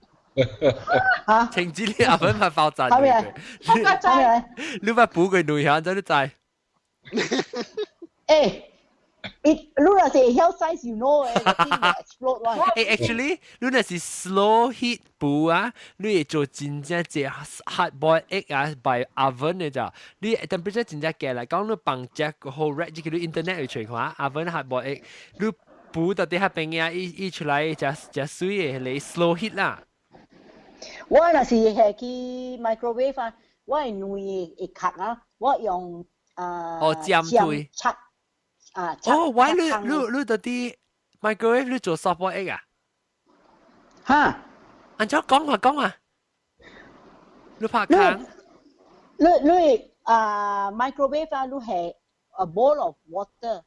情節你阿文捌爆炸女過？你捌補過女啊？真你知？你若是 health size you know explode 啦。actually 你若是 slow heat 補啊，你會做真正隻 hard boiled egg 啊 by oven 嘅咋？你 temperature 真正嘅嚟講，你放隻個 whole red 即係你 internet 去查看 oven hard boiled egg， 你補到底下邊啊，一出來隻水嘅你 slow heat 啦。我若是係去 microwave 啊，我係女會咳啊，我用尖對。喂，你到啲 microwave 你做 soft boiled egg 啊？嚇！安怎講下？你拍坑？你microwave 啊，你係 a bowl of water，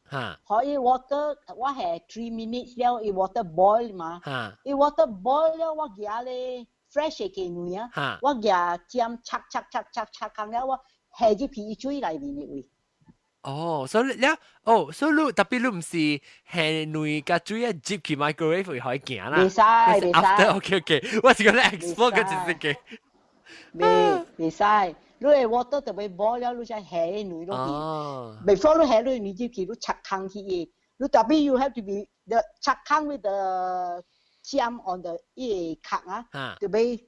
可以 water 我係3 minutes 了，伊 water boil 嘛，伊 water boil 了我夾咧 fresh 嘅雞卵啊，我夾尖拆空了，我下入去水內面嘅位。哦，所以你所以你特別你唔是下卵甲水啊，接去 microwave 會可以行啦。袂使袂使。OK，我是講你 explore 嘅知識嘅。袂使，你嘅 water 特別boil了，你才下嘅卵落去。Before 你下你入去，你拆空去嘅，你特別 you have to be the 拆空 with the jam on the 伊個殼啊，特別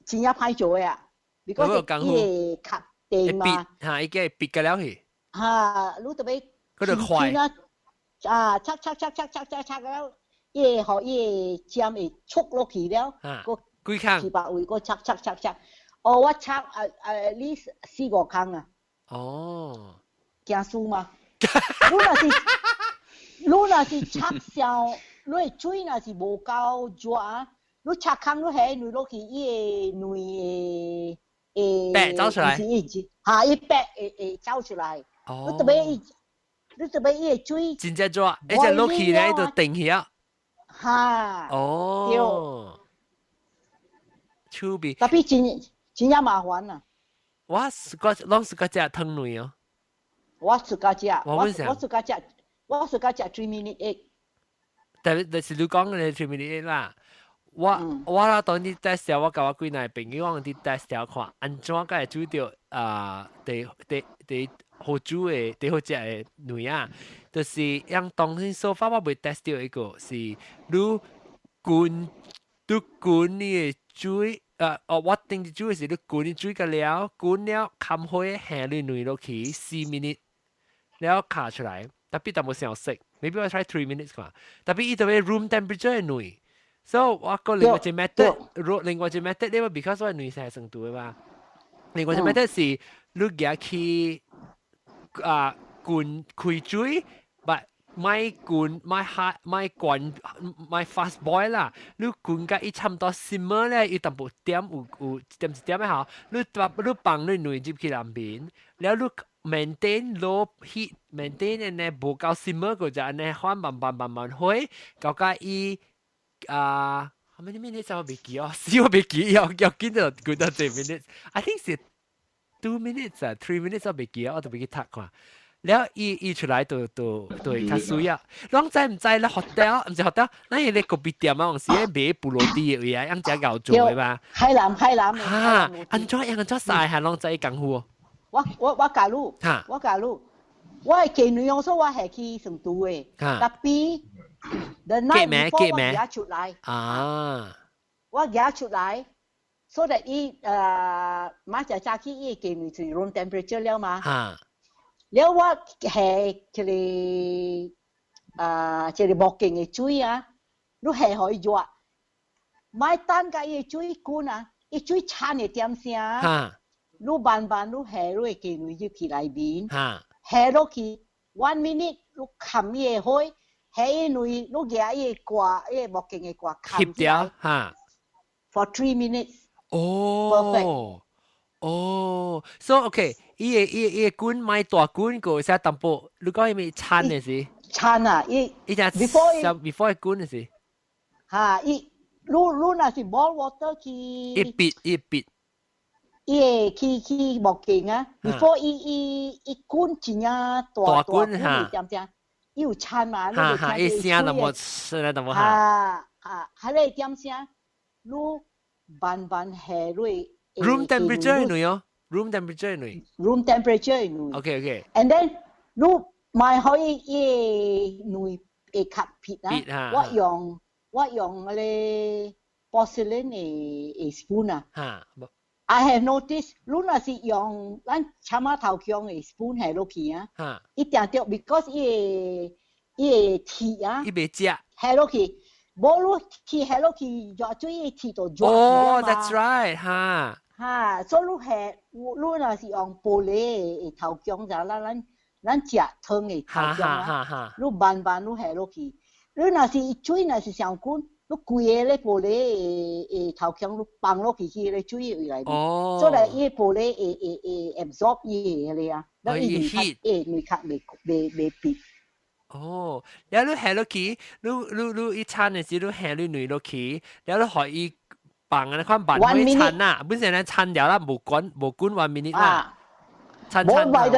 真係歹做嘅啊。because 伊個殼定嘛。嚇，伊個別嘅了去。嚇，你特別。嗰度快。拆了，伊個伊個 jam 會戳落去了。個幾空？四百位個拆。哦，我拆你4、5空啊。哦。驚輸嘛？你若是拆上，你個水若是無夠熱啊，你拆空你下卵落去，伊個卵白走出來。嚇，伊白會走出來。哦。你特別伊個水。真正熱，而且落去咧就定起啊。嚇。哦。趣味。特別真正麻煩啊！我是個攏是個食湯卵哦。我自家食，我自家食3 minute egg。但是你講嘅3 minute egg 啦，我啦當啲 test 掉，我甲我幾個朋友講啲 test 掉看，安怎個會煮到第好煮嘅第好食嘅卵啊？就是讓當時所發我未 test 掉一個是你滾你嘅水。我定啲水是你滾啲水個了，滾了冚開下你卵落去4 minute， แล้ว卡出來，特別冇想食 ，maybe I try 3 minutes 嘛，特別伊特別 room temperature 嘅卵 ，so 我個另外一 method，因為 because 我卵係生度嘅嘛，另外一 method 是你夾去滾開水，但ไม่fast boil 啦，你滾個一差唔多 simmer 咧，要淡薄點有點咩好，你放你卵入去兩邊，แล้ว你maintain low heat maintain อันนี้บ่夠 simmer ก็จะอันนี้換慢開，搞個伊how many minutes 我未記哦，我未記要見到幾多 minutes， I think 是2 minutes 啊3 minutes 我未記我都未記睇看。แล้วอี出來就較水啊！攏知唔知咧 hotel 唔是 hotel， 咱迄個咖啡店啊，往時咧買布羅迪嘅位啊，用只牛做嘅嘛。海南。嚇，安怎曬下攏知功夫哦。我教你，我係技能用所我係去成都嘅，特別 the night before 我夾出來。啊！我夾出來 ，so that 馬仔早起伊技能是 room temperature 了嘛。嚇！แล้วว่าแห่คือบอกเก่งไอ้จุ้ยอ่ะรู้แห่หอยจั่วไม่ตันกับไอ้จุ้ยกูนะไอ้จุ้ยชาเนี่ยเตรียมเสียรู้บานรู้แห่รู้ไอ้เก่งรู้ยุกี่ไรบินแห่รู้กี่ 1 minute รู้คำไอ้หอยแห่ไอ้หนุ่ยรู้แก่ไอ้กว่าไอ้บอกเก่งไอ้กว่าคำเดียว for 3 minutes โอ้ perfect 哦 so okay 伊個滾買大滾個時淡薄，如果伊咪찬嘅是찬啊，伊只 before 伊滾嘅是嚇，伊如那是 boil water 去一別伊去木勁啊 ，before 伊滾真啊大滾嚇，點伊有찬嘛，嚇，伊聲淡薄嚇，係咧點聲，如慢下落。room temperature 女哦 ，room temperature 女。room temperature 女。OK。and then 如買可以伊女會吸撇啊，我用嗰啲 porcelain 嘅 spoon 啊。I have noticed，如果是用咱茶馬頭強嘅 spoon 下落去啊，一定掉 because 伊個鐵啊，伊袂食下落去。冇落去下落去，熱水鐵度熱。哦 ，that's right，嚇。嚇，所以你若是用玻璃嘅頭姜就咱食湯嘅頭姜啦，你慢你下落去。你若是水若是上滾，你規個咧玻璃嘅頭姜你放落去迄個水位內面，所以伊玻璃會 absorb 伊個咧啊，咱伊內殼未變。哦，แล้ว你下落去，你一餐嘅時，你下你女落去，แล้ว你可以棒啊，看板可以餐啊，本身咧餐掉啦，冇管1 minute 啦。餐冇 by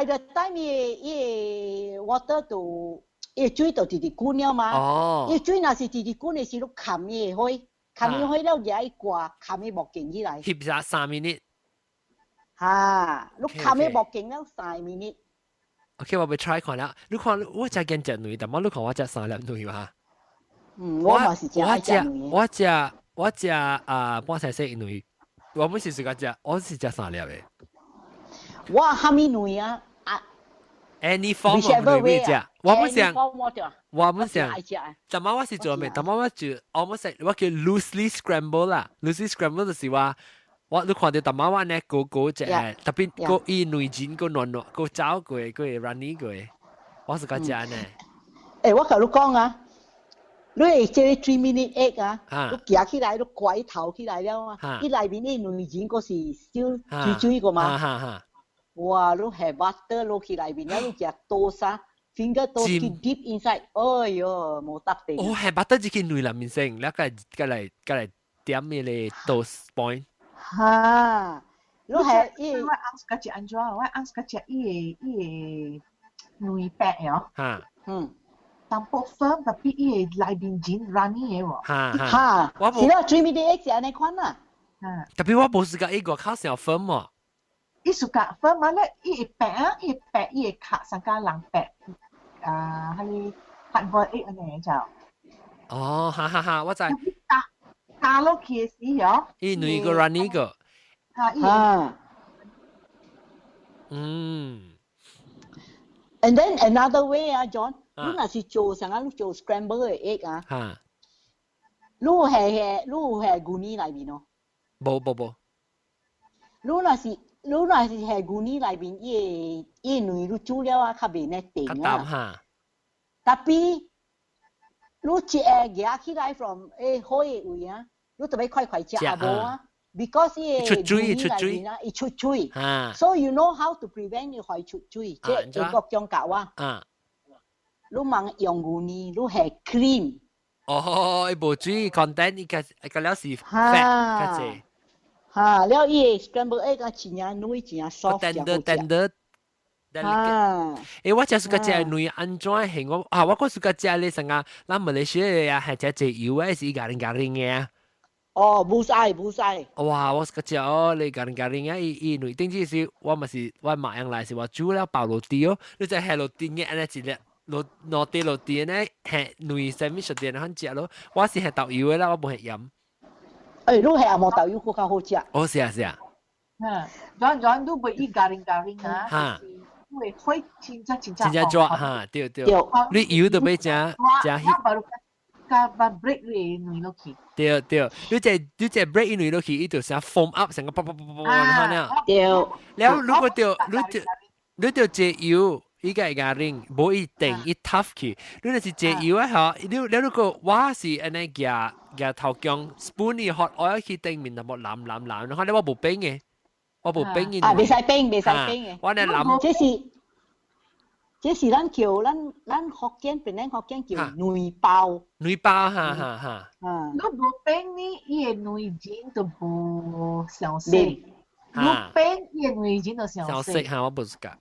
the time 伊 water 度，伊水度直直滾了嘛。哦。伊水若是直直滾嘅時，你冚伊開，冚伊開了嘢一掛，冚伊木勁起來。翕下3 minute。嚇，你冚伊木勁了3 minute。OK， 我要 try 看啦。你看我只見隻女，但係你看我只3粒女嘛。我嘛是只愛隻女。我只半細細女，我唔是個只，我是只3粒嘅。我蝦米女啊？Any form of 女只，我唔想，我唔想。但係我是做咩？但係我就我叫 loosely scramble 啦 ，loosely scramble 就是話。你看到大媽話呢個只，特別個伊女錢個暖個走過個 runny 個，我是個只呢。我同你講啊，你係這3 minute egg 啊，你夾起來，你拐頭起來了嘛，伊內面啲女錢個是燒水個嘛。哇！你係 butter 落去內面，你夾多沙 finger toast deep inside， 哎喲冇得定。哦，係 butter 只件女裡面先，然後個嚟點咩咧 toast point。哈，你係我啱嗰隻安怎？我啱嗰隻伊女白喲。哈，淡薄 firm， 但係伊內面真 runny 嘅喎。哈，是啦，3 minute egg 是安尼款啦。特別我冇試過一個靠上 firm 喎。伊試過 firm 啊咧，伊白啊，伊白伊卡上加人白係 hard boiled egg 安尼就。哦，哈，我知。加落去嘅時候，伊女個 runny 個，And then another way 啊 ，John， 你若是做成啊，你做 scramble 嘅 egg 啊，你係牛奶內面咯。冇。你若是係牛奶內面，伊女你煮了啊，較袂呢定啊。特別。你只夾起來 from 開嘅位啊，你特別快食啊無啊 ，because 伊出水啊，伊出水，so you know how to prevent 伊會出水，即係英國講教啊。你問用牛奶，你係 cream。哦，伊無水 content 伊個了是 fat 較濟。嚇，了伊 scramble egg 啊，真啊軟真啊 soft 真好食。我只是個只女安怎係我個是個只咧成啊，咱馬來西亞啊係只油啊，是咖喱嘅。哦，冇晒。哇，我是個只你咖喱啊，伊女頂次是我咪是我買樣來是話煮了爆落地哦，你就係落地嘅，安尼一粒落地咧係女上面食啲人食咯，我是係豆油嘅啦，我冇係鹽。你係阿冇豆油更加好食。哦，是啊。John 都唔伊咖喱啊。會開真正抓哈，對，你油都俾加 heat，加 break 你女落去。對，你只 break 女落去，伊就成 foam up 成個啵咁樣。對。แล้ว如果你只油，伊個咖喱，冇一定一 tough 去，你若是只油啊嚇，你如果我是安尼夾頭薑 spoon 伊 hot oil 去頂面就冇藍，然後你我冇冰嘅。我冇冰嘅。未使冰嘅。我哋諗，這是咱福建邊咱福建叫女包。女包哈。你冇冰呢，伊個女錢就冇上色。你冰伊個女錢就上色。哈，我唔識㗎。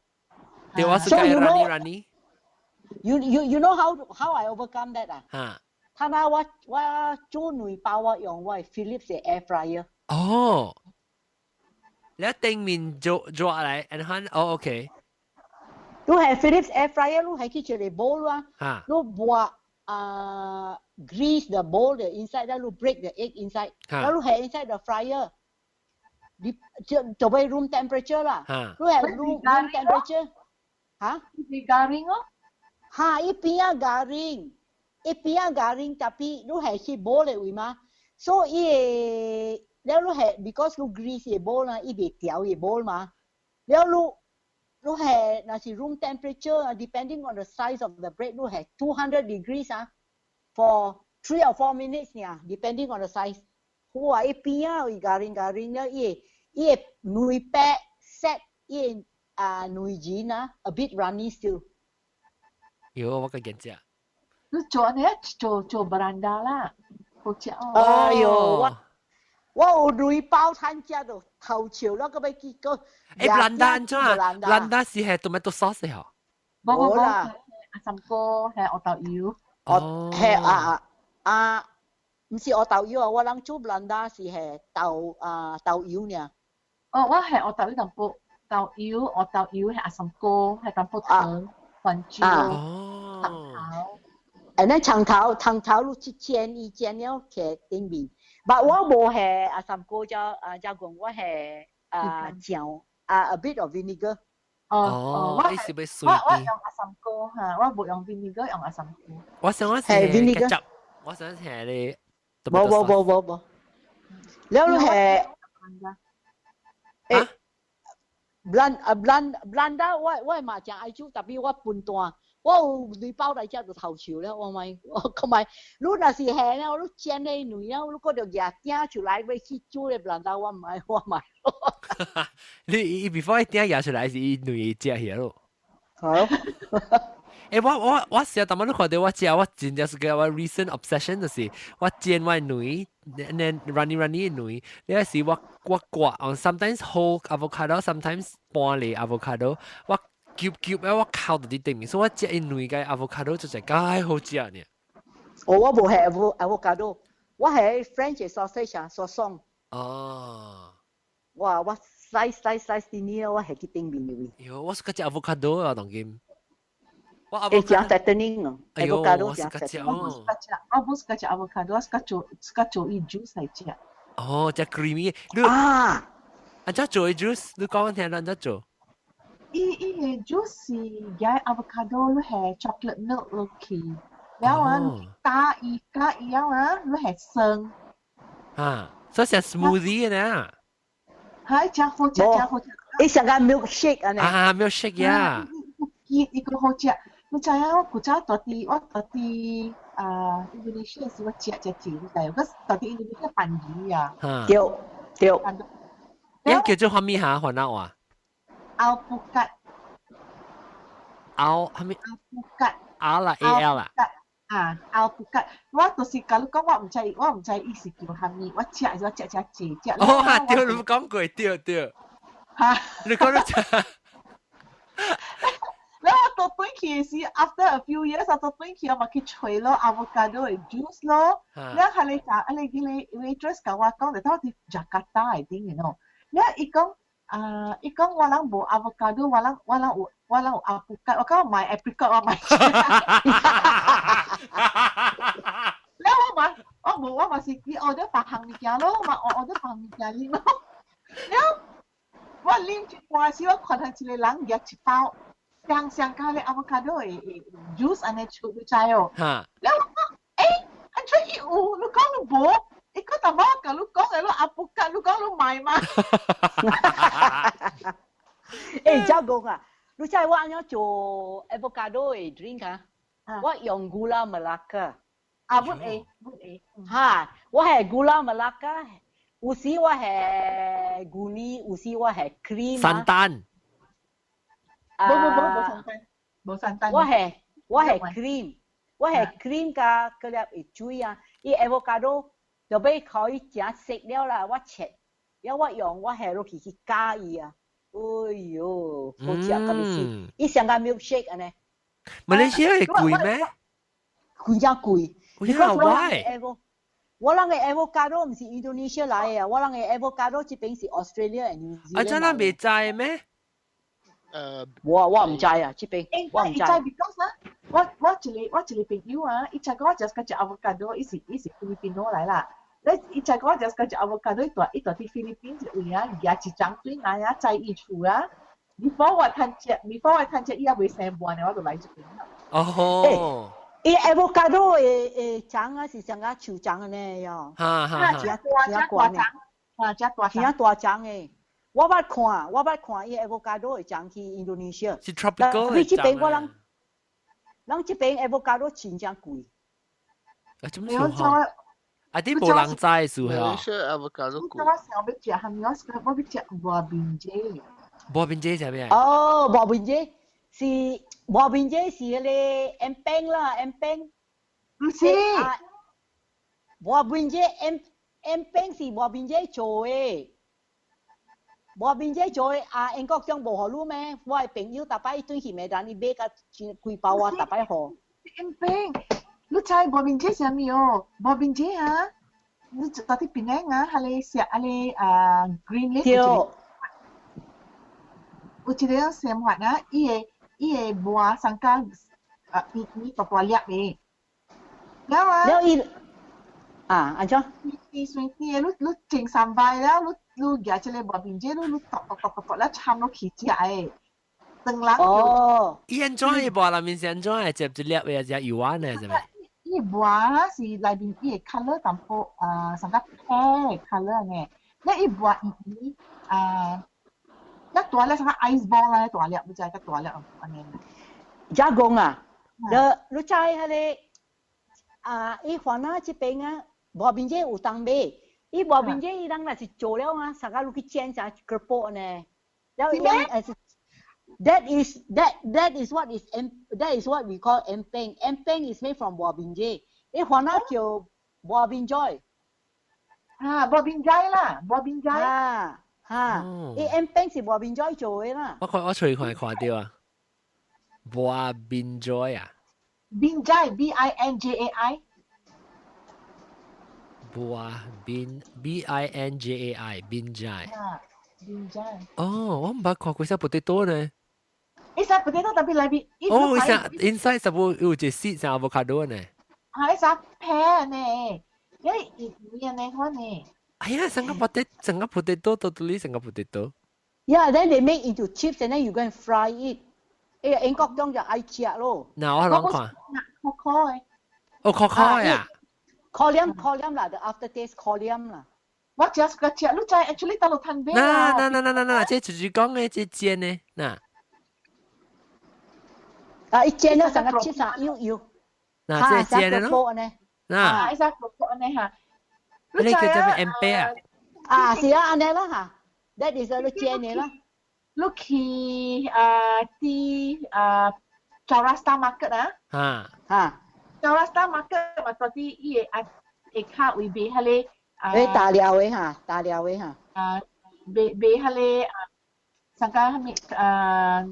對，我識㗎 runny。You know how I overcome that 啊？他那我做女包我用我 Philips 嘅 air fryer。哦。แล้ว頂面做嚟 and 佢OK。你係 Philips air fryer， 你係去做個 bowl 啊，你把grease the bowl the inside， 然後 break the egg inside， 然後係 inside the fryer， 你就俾 room temperature 啦，你係 room temperature， 嚇？伊garing哦？嚇，伊邊garing，tapi 你係去 bowl 嘅位嘛，所以แล้วลูก係 because ลูก grease 嘅 bowl นะอีเบกเตียว嘅 bowl มาแล้วลูก係那是 room temperature depending on the size of the bread ลูก係200 degrees for 3 or 4 minutes เนี่ย depending on the size หัวอีเปียอีgaring แล้วอีหนุ่ยแปะ set อีหนุ่ยจีนะ a bit runny still 有我個見啫你做呢做 beranda 啦好似哎呦我有雷包餐食到頭潮咯，咁要結果。蘭達安怎啊？蘭達是係 tomato sauce 嗬？冇啦，阿嬸哥係我豆油。哦，係唔是我豆油啊，我諗做蘭達是係豆油呢。哦，我係我豆油淡薄豆油，我豆油係阿嬸哥係淡薄糖、番椒、長頭。誒，長頭你去煎了喺頂面。But 我冇係阿三哥就講我係醬a bit of vinegar。我用阿三哥嚇，我冇用 vinegar， 用阿三哥。我想我係 vinegar， 我想係你。冇。แล้ว係blanda 我嘛講愛煮，特別我半段。我有雷包嚟只就頭潮咧，我咪同埋，如果是係咧，我都煎你女咧，我嗰條嘢掟出來俾去煮咧，難道我唔係。你 before 掟嘢出來是女隻嘢咯。好。我成日當晚都看到我真正是個我 recent obsession 就是我煎我女 ，and runny 女，呢時我刮 sometimes whole avocado，sometimes 半粒 avocado， 我。叫我靠到啲地面，所以我食一類嘅 avocado 就真係好食呢。我冇係 avocado， 我係 French sausage 所送。哦。哇！我 slice 啲呢，我係啲地面嚟。喲，我是個食 avocado 啊，當今。我 avocado。誒，fattening 啊 ，avocado 我是個食。我唔是個食 avocado， 我是個做伊 juice 嚟食。哦，只 creamy。啊！安怎做 juice？ 你講我聽下安怎做？伊juice 嘅 avocado 你係 chocolate milk 落去，然後加伊啊，你係生。啊，所以係 smoothie 呢？係真好食。伊成個 milkshake 啊？啊 ，milkshake 呀。伊個好食，你知影我古早到啲Indonesia 時我食，你知，我到啲 Indonesia 飯魚啊。對。你叫做乜嘢嚇？韓國話？alpukat。係咪 ？alpukat。R 啦 ，A L 啦。alpukat， 我就是假如講我唔知意思叫乜嘢，我食。哦，對，你講過，對。嚇！你講得真。แล้วตัวตุ้ยขี้สิ after a few years ตัวตุ้ยขี้เอามาคิดช่วยแล้ว avocado juice แล้วแล้วอะไรจากอะไรกิเล waitress กับว่า講แต่เท่าที่จาการ์ตา I think you know แล้วอีก講ว่าลังบ่ avocado ว่าลัง alpukat ว่าก็ my apricot ว่า my แล้วว่ามาสิที่ order ฝากหังนี่แล้วมา order ฝากหังนี่แล้วว่าลิ้มจิกว่าสิว่าคนทันทีเลยลังอยากจิเป้า像咖喱 avocado juice อันนี้ชุบใจอ๋อแล้วอันช่วยอีอูลูกก้องลูกโบอีกก็แต่ว่ากับลูกก้องไอ้ลูกอาปุกกับลูกก้องลูกใหม่มาเจ้า公啊ลูกชายว่าอันนี้做 avocado drink 啊ว่า用gula melaka บุญฮะว่า係 gula melaka 有時ว่า係 guni 有時ว่า係 cream 山丹冇散單。我係 cream， 我係 cream 加嗰粒水啊，伊 avocado 就俾佢整食了啦，我切，然後我用我係落去加伊啊，哎喲，好食咁樣，伊成個 milkshake 啊呢。馬來西亞係貴咩？貴呀貴，你講 why？ 我諗嘅 avocado 唔是 Indonesia 來嘅，我諗嘅 avocado 這邊是 Australia and New Zealand。啊，真係未知咩？我唔知啊，這邊我唔知。我一個朋友啊，伊就講我just 個隻 avocado， 伊是 Filipino 嚟啦。伊就講我just 個隻 avocado， 伊到啲 Philippines 位啊，而家一張水拿啊，在伊厝啊。before 我睇只，伊也未成半嘅，我就嚟這邊啦。哦。伊 avocado 嘅長啊是上個樹長嘅呢喲。哈。真大張嘅。我捌看伊 avocado 會長去 Indonesia。是 tropical 嘅長啊。咱這邊 avocado 真正貴。啊，做咩好？啊，啲冇人知數係啊。avocado 貴。我想要食係咪？我要食波邊姐。波邊姐係咩？哦，波邊姐是嗰個 empeng 啦 ，empeng。唔是。波邊姐 em bang 是莫邊姐做嘅，莫邊姐做嘅啊！英國將無好路咩？我係朋友特擺對佢咪等你買個幾包啊，特擺好。em bang，你猜莫邊姐係咩哦？莫邊姐啊，你tadi Penang ah, hale siap hale green leaf. Uci dia siam hat na, ie buah sangka ini papua liap ni. Yawa. Leo anh cho. Ni lu chỉnh sambaiแล้วluอย่าเฉลยบ่บินเจluตอกแล้วชามluขี้เจียตึงหลังอีอันจ้อยบ่ล่ะมีอันจ้อยเจ็บจะเรียกว่าจะอยู่ว่าเนี่ยใช่มั้ยอีบัวสิลายบินอี color ตามโปสังกัดแพ้ color เนี่ยแล้วอีบัวอีแล้วตัวแล้วสังกัด ice ball อะไรตัวเรียกรู้จักกับตัวเรียกอันนี้jagungอ่ะเด้อรู้จักฮะเลยอีขวานาจิเป็นอ่ะบ่บินเจอุตังเบอีบ่บินเจอีดังน่ะสิโจแล้วอ่ะสังกัดลูกขี้เจียนจะกระโปะเนี่ยแล้วอีThat is what we call empeng. Empeng is made from bobbin jay. Hwana kyo bobbin joy. Bobbin joy lah. Bobbin joy. Empeng si bobbin joy 做嘅啦。我隨佢看到啊。bobbin joy 啊。Binjai B-I-N-J-A-I。binjai binjai。Binjai。哦，我唔捌看過隻 potato 呢。Isa potato tapi lebih inside sabu uje seed sa avocado ne. Isa pear ne. Jadi ini ne kau ne. Ayah sangat potato totally sangat potato. Yeah, then they make into chips and then you go and fry it. Engkau dong ya ai chia lo. Nah,我諗看。Cocoa。哦，cocoa 呀。Corium 啦，the aftertaste corium 啦。我 just 個chia，你知 actually 大陸攤餅嗱，即係就是講嘅即煎呢，嗱。一煎咧，成個切晒腰。嗱，即煎咯。嗱，一隻個呢嚇。你叫做咩 empire？是啊，安尼啦嚇。That is 你煎嘅啦。你去啲Chaurasta Market 啊？Chaurasta Market 嘛，嗰啲嘢卡會俾佢哋。大料嘅嚇，大料嘅嚇。俾佢哋。Sangka kami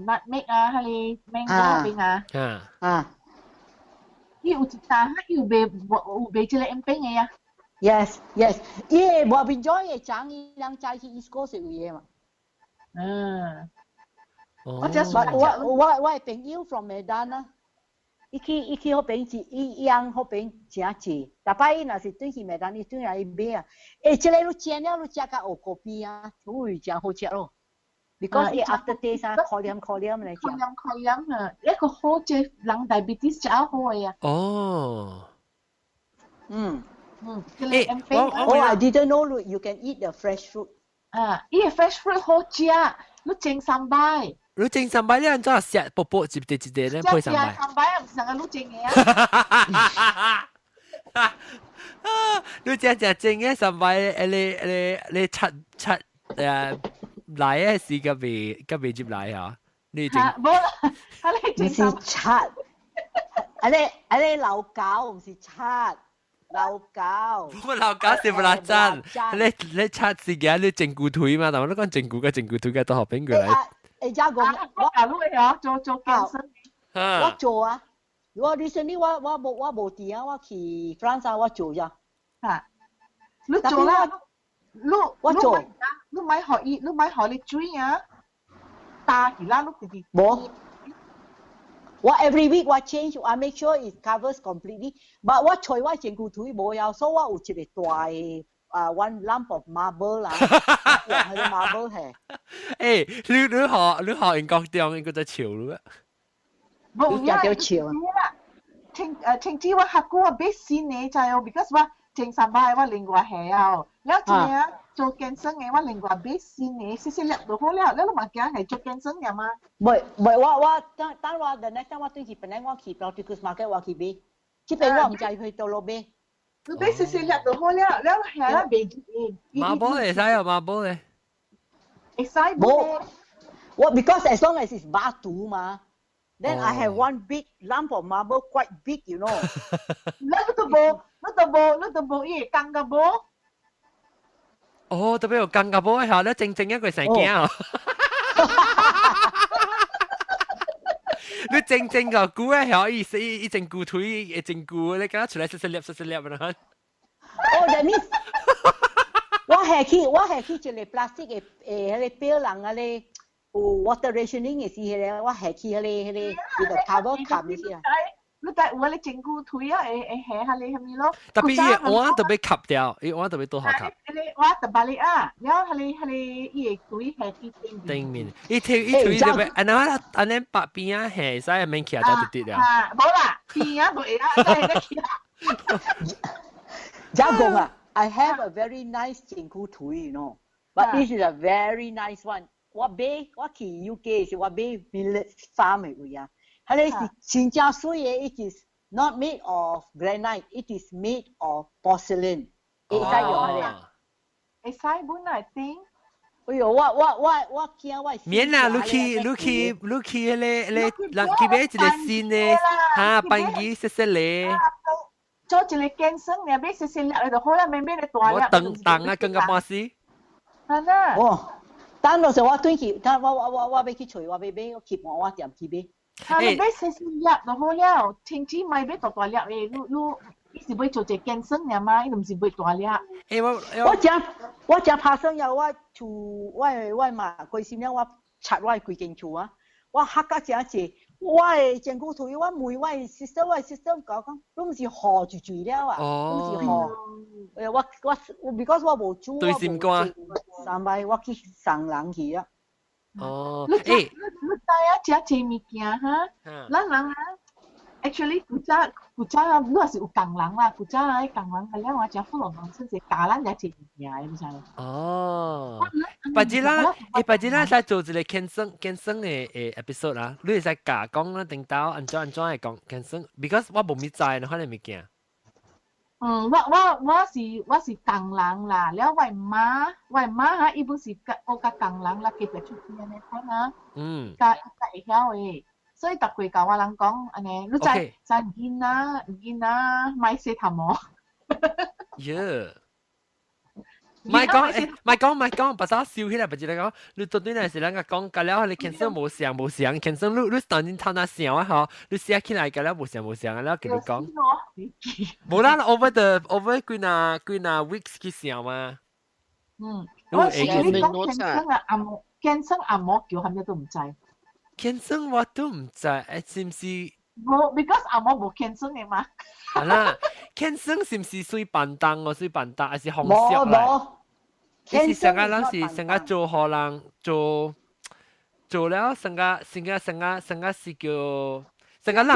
nutmeg hali mango pinga. Ini ucita iu be cile empeng ya. Yes. Ye bo binjoy ye chang yang chai chi East Coast ye ma. Oh. Just what peng you from Medan Iki ho peng chi yang ho peng chia chi. Tapi na si tu ki Medan itu ya ibe. Cile lu chian ya lu chia ka o kopi ya. Ui jiang ho chia lo. Because the aftertaste corium 嚟講。corium 啊，一個好似人 diabetes 就好嘅啊。哦。I didn't know you can eat the fresh fruit。呢個 fresh fruit 好食，你整三擺。你整三擺，你按照食薄薄一啲咧配三擺。三擺唔成個你整嘅啊。你整整嘅三擺，你七來嘅是個未接來嚇，你整冇，你整是七，你老狗唔是七，老狗。我老狗是不啦真，你七是嘅，你整骨腿嘛，但係我講整骨嘅都學邊個嚟？家講我做健身，我做啊，我 recently 我冇啲啊，我去 France 我做咋，你做啦。我做，你買學你追啊，打起啦，你自己。冇，我 every week 我 change， I make sure it covers completely。but 我除我整骨腿冇有，所以我有一個大one lump of marble 啦，係 marble 係。你學英國點應該就潮咯。冇呀，叫潮。情知我學過俾錢你就係 because 我。正三擺我另外係啊，แล้วทีเนี้ย做健身嘅我另外俾錢你試試力到好แล้ว你咪講係做健身嘅嘛？唔係我當我 the next time 我對住本來我去 Nauticus Market 我去俾，即係我唔制去到路邊。你俾試試力到好แล้ว係啦俾錢。馬波嚟使啊馬波嚟。會使冇？我 because as long as it's batu 嘛。Then I have one big lump of marble, quite big, you know. 你都冇，呢個冇，呢個鋼嘅冇。哦，特別有感覺冇嚇，你正一個成驚啊！你正個股啊，嚇，一正股腿，一正股，你咁樣出來實粒啊！哦，就咩？我係去一個 plastic 嘅迄個表人啊咧，有 water rationing 嘅時咧，我係去迄個 cover 冚嘅時啊。你但有你整骨腿啊，會下下你係咪咯？特別伊碗特別吸掉，伊碗特別多下吸。你碗特別你啊，然後係伊個腿下去頂面，伊腿特別，安尼白邊啊下，所以免起來就跌了。冇啦，邊啊會啊，係得起來。家公啊 ，I have a very nice 整骨腿 ，you know，but this is a very nice one。我去 UK 時，我買 Millet Farm 嘅位啊。係你是真正水嘅 ，it is not made of granite, it is made of porcelain。會使用係啊？會使本來頂。哎呦，我驚我。免啦，你去迄個，人去買一個新嘅，嚇，辦機細咧。做一個健身，你買細粒就好啦，免買你大粒。我等啊，更加巴士。係啦。哦，等到時我轉去，等我要去找，我去我店去買。你買細粒就好了，千祈咪買大粒嘅，你是要做一個健身嘅嘛，你唔是買大粒。我正爬上了，我厝我嘛關心了，我拆我規間厝啊，我嚇到真濟，我嘅整骨腿，我問我 sister 講，你唔是賀住了啊？你是賀？我 because 我無煮，對心肝。三擺我去送人去啊。哦，你知啊，食物件哈，咱人啊 ，actually 古早你話是有工人啦，古早啲工人係咧話食福隆人甚至教咱食物件嘅，你知冇？哦，白日使做一個健身嘅episode 啦，你會使教講啦，定到安怎係講健身 ，because 我無咪知呢款嘅物件。我是工人啦，了我媽哈，伊本是我甲工人啦，佢就出邊安尼睇啦，甲會曉誒，所以逐季甲我人講安尼，你知唔見啊，買洗頭毛。咪講，把手笑起來，不知你講，你昨天係是人家講，隔了你健身冇上，健身你當然頭那上啊嗬，你寫起來隔了冇上，然後佢哋講，冇啦 over 幾那 weeks 去上嘛。我是你講健身按摩叫係咩都唔知。健身我都唔知，是唔是？冇 ，because 按摩冇健身嘅嘛。係啦，健身是唔是水板凳還是方式嚟？你是成個人是成個做可能做了成個是叫成個人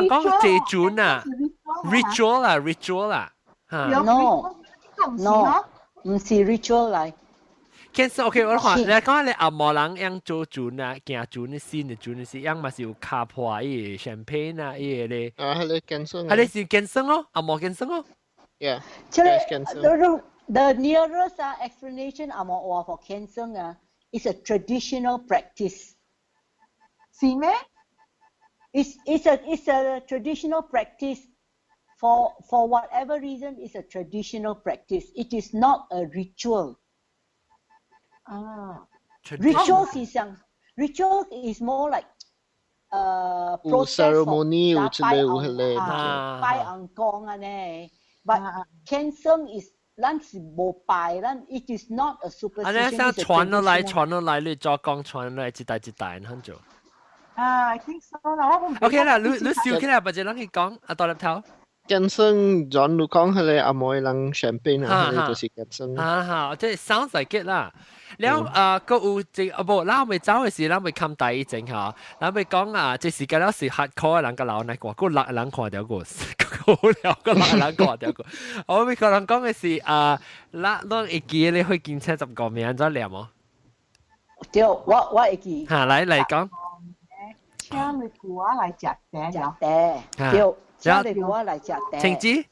講借轉啊 ritual 啦嚇。No，唔是 ritual 嚟。健身 OK， 我話你講你按摩人樣做轉啊，行轉嘅先嘅轉嘅先，樣咪是有卡破伊個 champagne 啊，伊個咧。係你健身。係你是健身咯，按摩健身咯。Yeah。The nearest explanation for cancer is a traditional practice. 是咩？ It's a traditional practice. For whatever reason, it's a traditional practice. It is not a ritual. Ritual is more like ceremony 有之類有迄個。拜紅光啊呢。But cancer is 咱是無拜，咱 it is not a superstition。安尼像傳落來，你做講傳落來一代咁做。I think so 啦，我唔。OK 啦，你笑起來，或者人去講啊，大粒頭。健身John 你講迄個按摩人 champagne 啊，迄個就是健身。即係 sounds like it 啦。แล้วก็有即冇，咱咪走嘅時，咱咪看第一陣嚇，咱咪講啊，即時間了是 hardcore 人個老那個，個六人看到個，好了個六人看到個。我咪個人講嘅是咱會記你去見70個名再念哦。對，我會記。嚇，嚟講。請你陪我嚟食茶咗。對，請你陪我嚟食茶。晴子，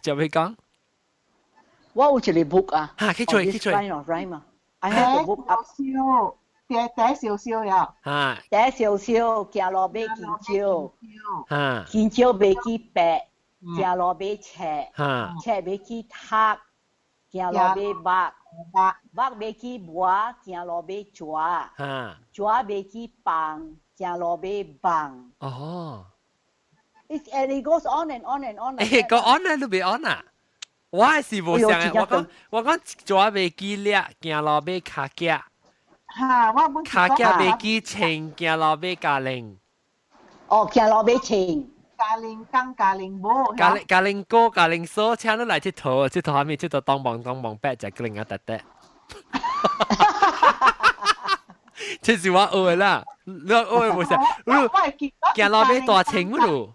就會講。我有一個 book 啊。嚇，去吹。I have a book up。第少少呀。第少少，行路買香蕉。香蕉買去白，行路買赤，赤買去黑，行路买肉买去磨，行路买抓，抓买去放，行路买放。哦。And it goes on and on and on. 誒，go on 啊，你別 on 啊！我係是無想嘅，我講抓買機叻，行路買卡夾。嚇，我本卡夾買機青，行路買咖喱。哦，行路買青。咖喱羹、咖喱煲。咖喱糕、咖喱酥，請你嚟佚佗，佚佗下面佚佗當幫白就咖喱啊，得得。這是我學嘅啦，你學嘅冇錯。行路買大青嗰度，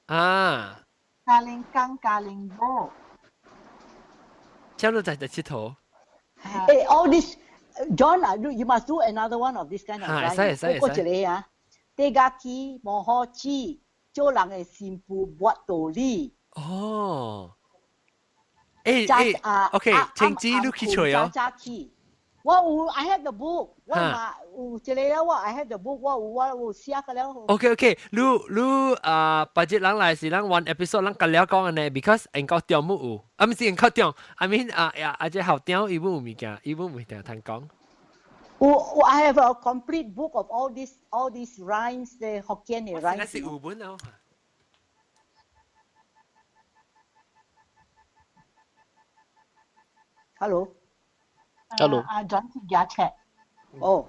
啊。咖喱羹、咖喱煲。請你嚟佚佗。All this, John, you must do another one of this kind of rhyme. 嗰一個啊，地家起無好知，做人嘅幸福冇道理。哦。OK， 請知你去吹哦。我有 I have the book， 我嘛有一個了，我 I have the book， 我有寫個了。OK， 你budget 人來是人 one episode 人個了講嘅呢 ，because 人個中冇有，啊唔是人個中 ，I mean 啊只後中伊冇有物件，伊冇有物件通講。I have a complete book of all these rhymes， the Hokkien rhymes。那是有本哦。Hello。Hello。John 去夾尺。哦。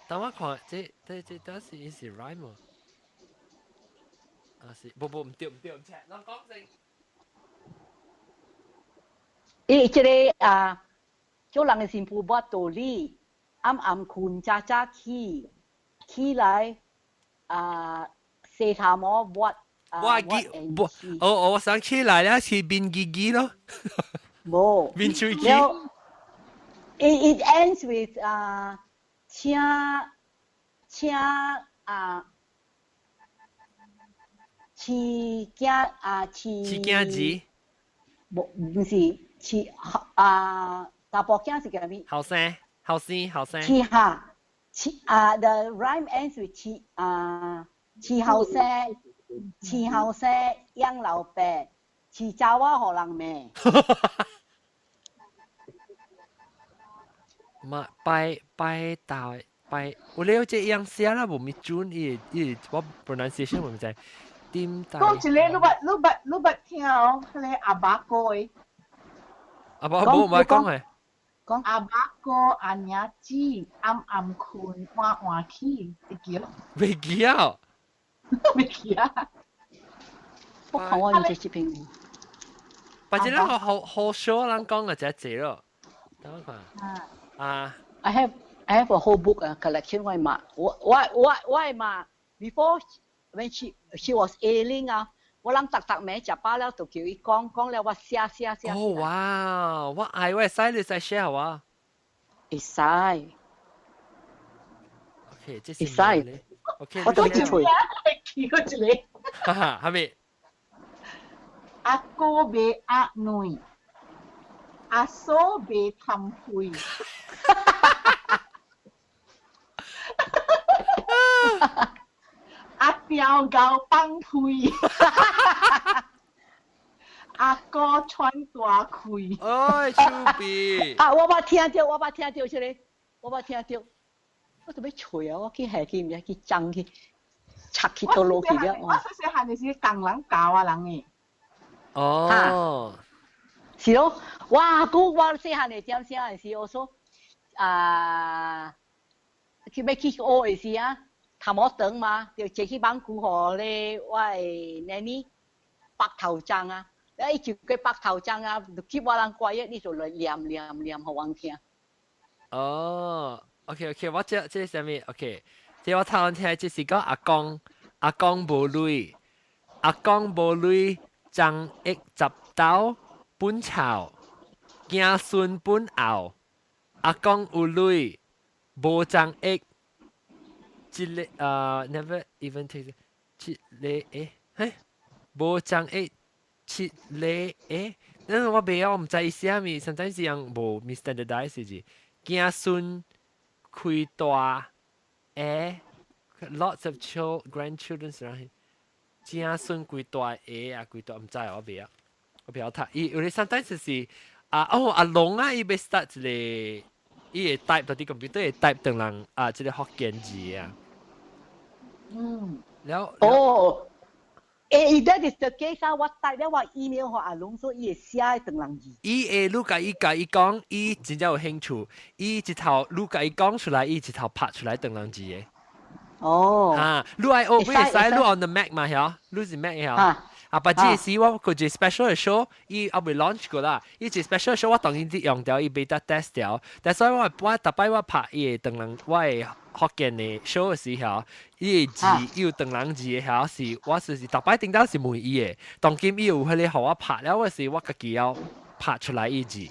等我看，這是 rhyme 喎。啊是，不唔對，赤，我講先。這個做人嘅幸福冇道理，暗困早起來洗頭毛冇。我想起來了，是變雞雞咯。冇。變嘴雞。It ends with 請驚字。唔是大伯囝是叫咩？後生。The rhyme ends with 後生養老伯，查某互人罵。嘛拜，我了解樣寫啦，無咪準伊我 pronunciation 我唔知。點大？講一個你捌聽哦，迄個阿爸哥誒。阿爸冇講誒。講阿爸哥阿娘子暗困換起，會記咯？未記啊！未記啊！我看我呢隻片。或者咧，好少人講嘅就係這咯。等我看。I have a whole book collection 我嘛，before when she was ailing 我諗特名食飽了，就叫伊講了，我寫。哦哇！我會使你再 share 我。會使。OK， 這是會使。OK， 我都記錯。記嗰一個。哈哈，係咪？阿哥買阿女，阿嫂買氹配。阿表教幫配，阿哥穿大褲。哎，手臂。我捌聽到，出嚟，我做咩吹啊？我去下去，唔知去爭去，插去到落去了。我細漢的是工人教啊人嘅。哦。是咯，我細漢的點寫的是我說去要去學的是頭毛長嘛，就坐去幫顧河咧，我係咩咪白頭鬃你就個白頭鬃就叫我人乖一，你就來念互人聽。哦 ，OK， 我這是啥物 ？OK， 這我頭先聽就是講阿公無淚，將億十刀本巢，子孫本後，阿公有淚，無將億。一個never even take 一個無將一個但我袂曉，唔知意思係咪，sometimes 樣無 misstandardise 是子子孫開大lots of grandchildren 是啦，子孫開大開大唔知我袂曉。我不要睇，有啲 sometimes 就是阿龍啊，伊要 start 一個，伊會 type 到啲 computer 會 type 等人即個福建字啊。แล้วthat is the case 啊，我type 了我 email 給阿龍，所以伊會寫等人字。伊會甲伊講，伊真正有興趣，伊一頭你甲伊講出來，伊一頭拍出來等人字嘅。你愛學會使，你 on the Mac 嘛？嚇，你是 Mac 嚇。不過是我佢隻 special 嘅 show，伊後尾 launch 過啦。伊隻 special show 我當然啲用掉，伊俾得 test 掉。但所以我特別我拍伊等人，我係福建嘅 show 嘅時候，伊字要等人字嘅時候是，我是特別聽到是問伊嘅。當今伊有佢哋學我拍了，我是我自己要拍出來伊字。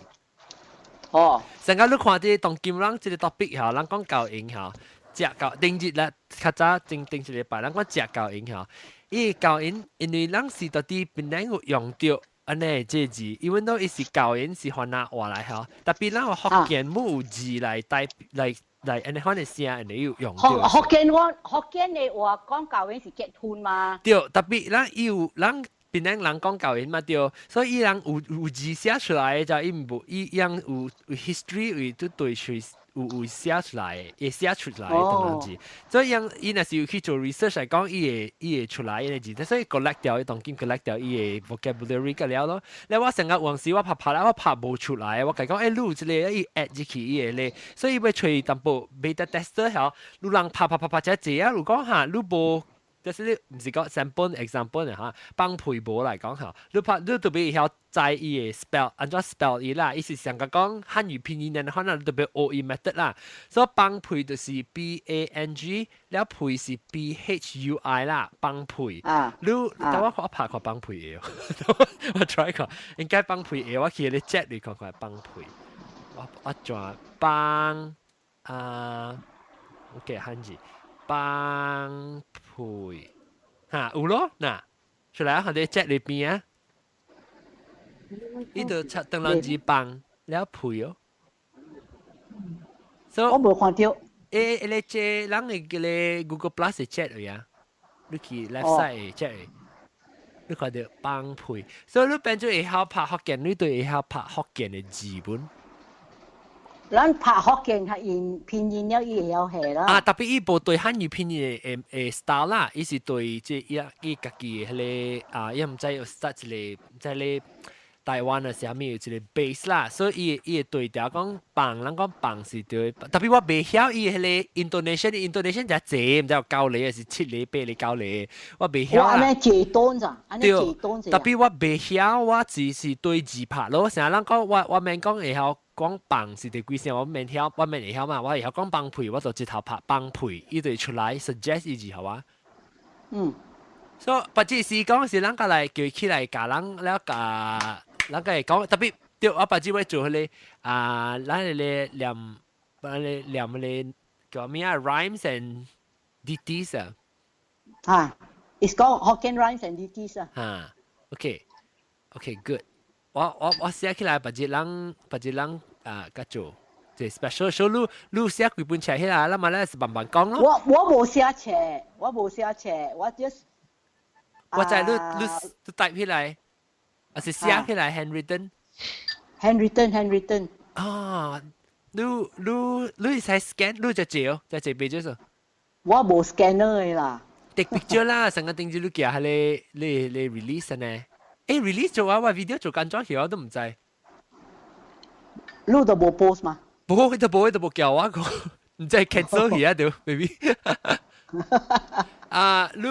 成個你看啲當今人即個 topic 嚇，人講教英嚇，食教定日啦，較早定一禮拜，人講食教英嚇。伊教因，因為人是到底本來有用到安尼這字，因為都伊是教因是換拿話來嚇，特別咱有福建母字來代來安尼可能寫安尼有用到。福建嘅話講教因是結婚嘛？對，特別咱有咱本來人講教因嘛對，所以伊人有字寫出來就伊唔伊樣有 history 為都對出。有寫出來，會寫出來等人字，所以伊若是有去做 research 嚟講，伊會出來嘅字，所以 collect 掉，伊當今 collect 掉伊嘅 vocabulary 個了咯。你我成日往時我拍啦，我拍無出來，我講你有一個伊 add 入去伊個咧，所以要找淡薄 beta tester 嚇，你人拍只字啊，如講嚇，你無。就是你唔是講 sample example 嘅嚇，幫配無嚟講嚇，你特別曉知伊嘅 spell， 按怎 spell 伊啦，意思上個講漢語拼音咧，可能特別 OE method 啦，所以幫配就是 BANG， แล้ว配是 BHUI 啦，幫配。但我拍過幫配嘅，我 try 過，應該幫配嘅，我去你 check 你看看幫配，我轉幫OK 漢字。幫配嚇有咯嗱，出來我哋 check 裏邊啊，呢度出等人字幫了配哦，所以我冇看到。你借人哋嘅咧 Google Plus 嘅 check 嚟啊，你去 left side check 嚟，你看到幫配，所以你變咗會曉拍福建，你對會曉拍福建嘅字本。咱拍福建係用拼音了，伊會曉寫啦。特別伊無對漢語拼音嘅style 啦，伊是對即伊家己嘅迄個伊唔知有 start 一個，即係台灣嘅時候咪有一個 base 啦，所以伊會對調講幫，人講幫是對，特別我袂曉伊迄個 intonation 就濟，唔知有教你還是7厘8厘9厘，我袂曉啦。我安尼濟短咋，安尼濟短咋。特別我袂曉，我只是對字拍咯，成日人講我免講會曉。講幫是第幾聲？我免會曉嘛，我會曉講幫配，我就直頭拍幫配，伊就出來 suggest 伊字好啊。所以不只是講是人家來叫起來教人了教，人家會講特別對我不只會做迄個咱咧念咧叫咩啊 rhymes and ditties 啊。It's called Hokkien rhymes and ditties 啊。OK good。我寫起來，不只人個做，即 special show 你寫幾本冊起來，咱咪咧是慢慢講咯。我冇寫冊，我 just 我知你 type 起來，還是寫起來 handwritten。你使 scan， 你就借俾咗。我冇 scanner 嘅啦。take picture 啦，成個定住你寄下你 release 呢？release 做我 video 做緊咗，其實我都唔知。你都冇 post 嘛？冇，都冇叫我個，唔知 cancel 佢啊，屌 ，baby。你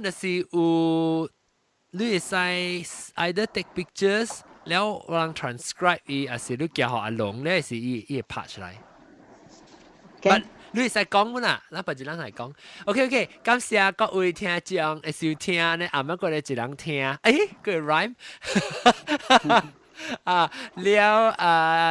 那是有，你會使 either take pictures，然後讓 transcribe 伊，還是你叫阿龍咧，是伊拍出來。你會使講㗎啦，咱不一人來講。OK， 感謝各位聽眾會收聽呢，啱啱過來一人聽，個 rhyme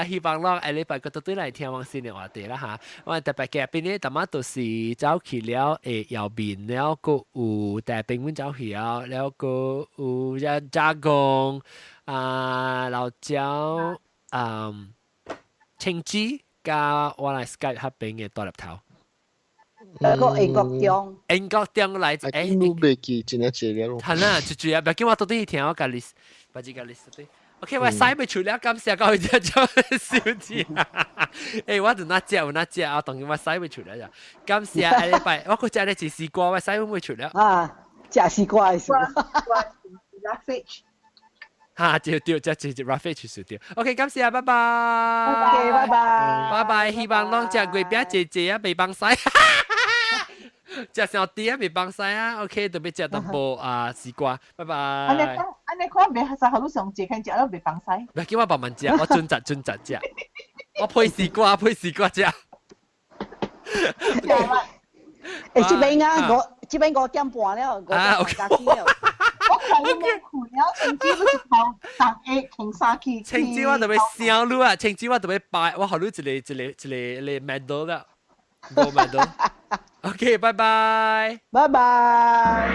希望咯，下禮拜個對來聽王先嘅話題啦嚇。我特別嘅邊呢，大媽都是走去了右邊，了個有大兵們走去了個有加工老椒青枝。加我來 Skype 合併嘅大粒頭。個英國中，英國中來誒，你未記真係資料咯。係啦，就啊，唔要緊我到底聽我個 list， 把這個 list 對。OK， 我使未出了，感謝各位聽眾小姐。誒，我就那隻，我當然我使未出了咋。感謝下禮拜，我個隻咧是絲瓜，我使會出了。啊，隻絲瓜係絲瓜。嚇，對，即係 Raffage 少啲。OK，感謝啊，拜拜。OK，拜拜。拜拜，希望啷隻貴餅姐姐啊，未幫曬。隻小弟啊，未幫曬啊。OK，特別食到無啊絲瓜，拜拜。安尼看未實好多上節看食都未幫曬。唔係叫我慢慢食，我盡責食。我配絲瓜食。誒，這邊我點半了，我加錢了。我睇你冇攰啊，情節都是頭搭 A 傾沙機。情節我特別想你啊，情節我特別擺，我學你一個 medal 啦，gold medal。OK， 拜拜。拜拜。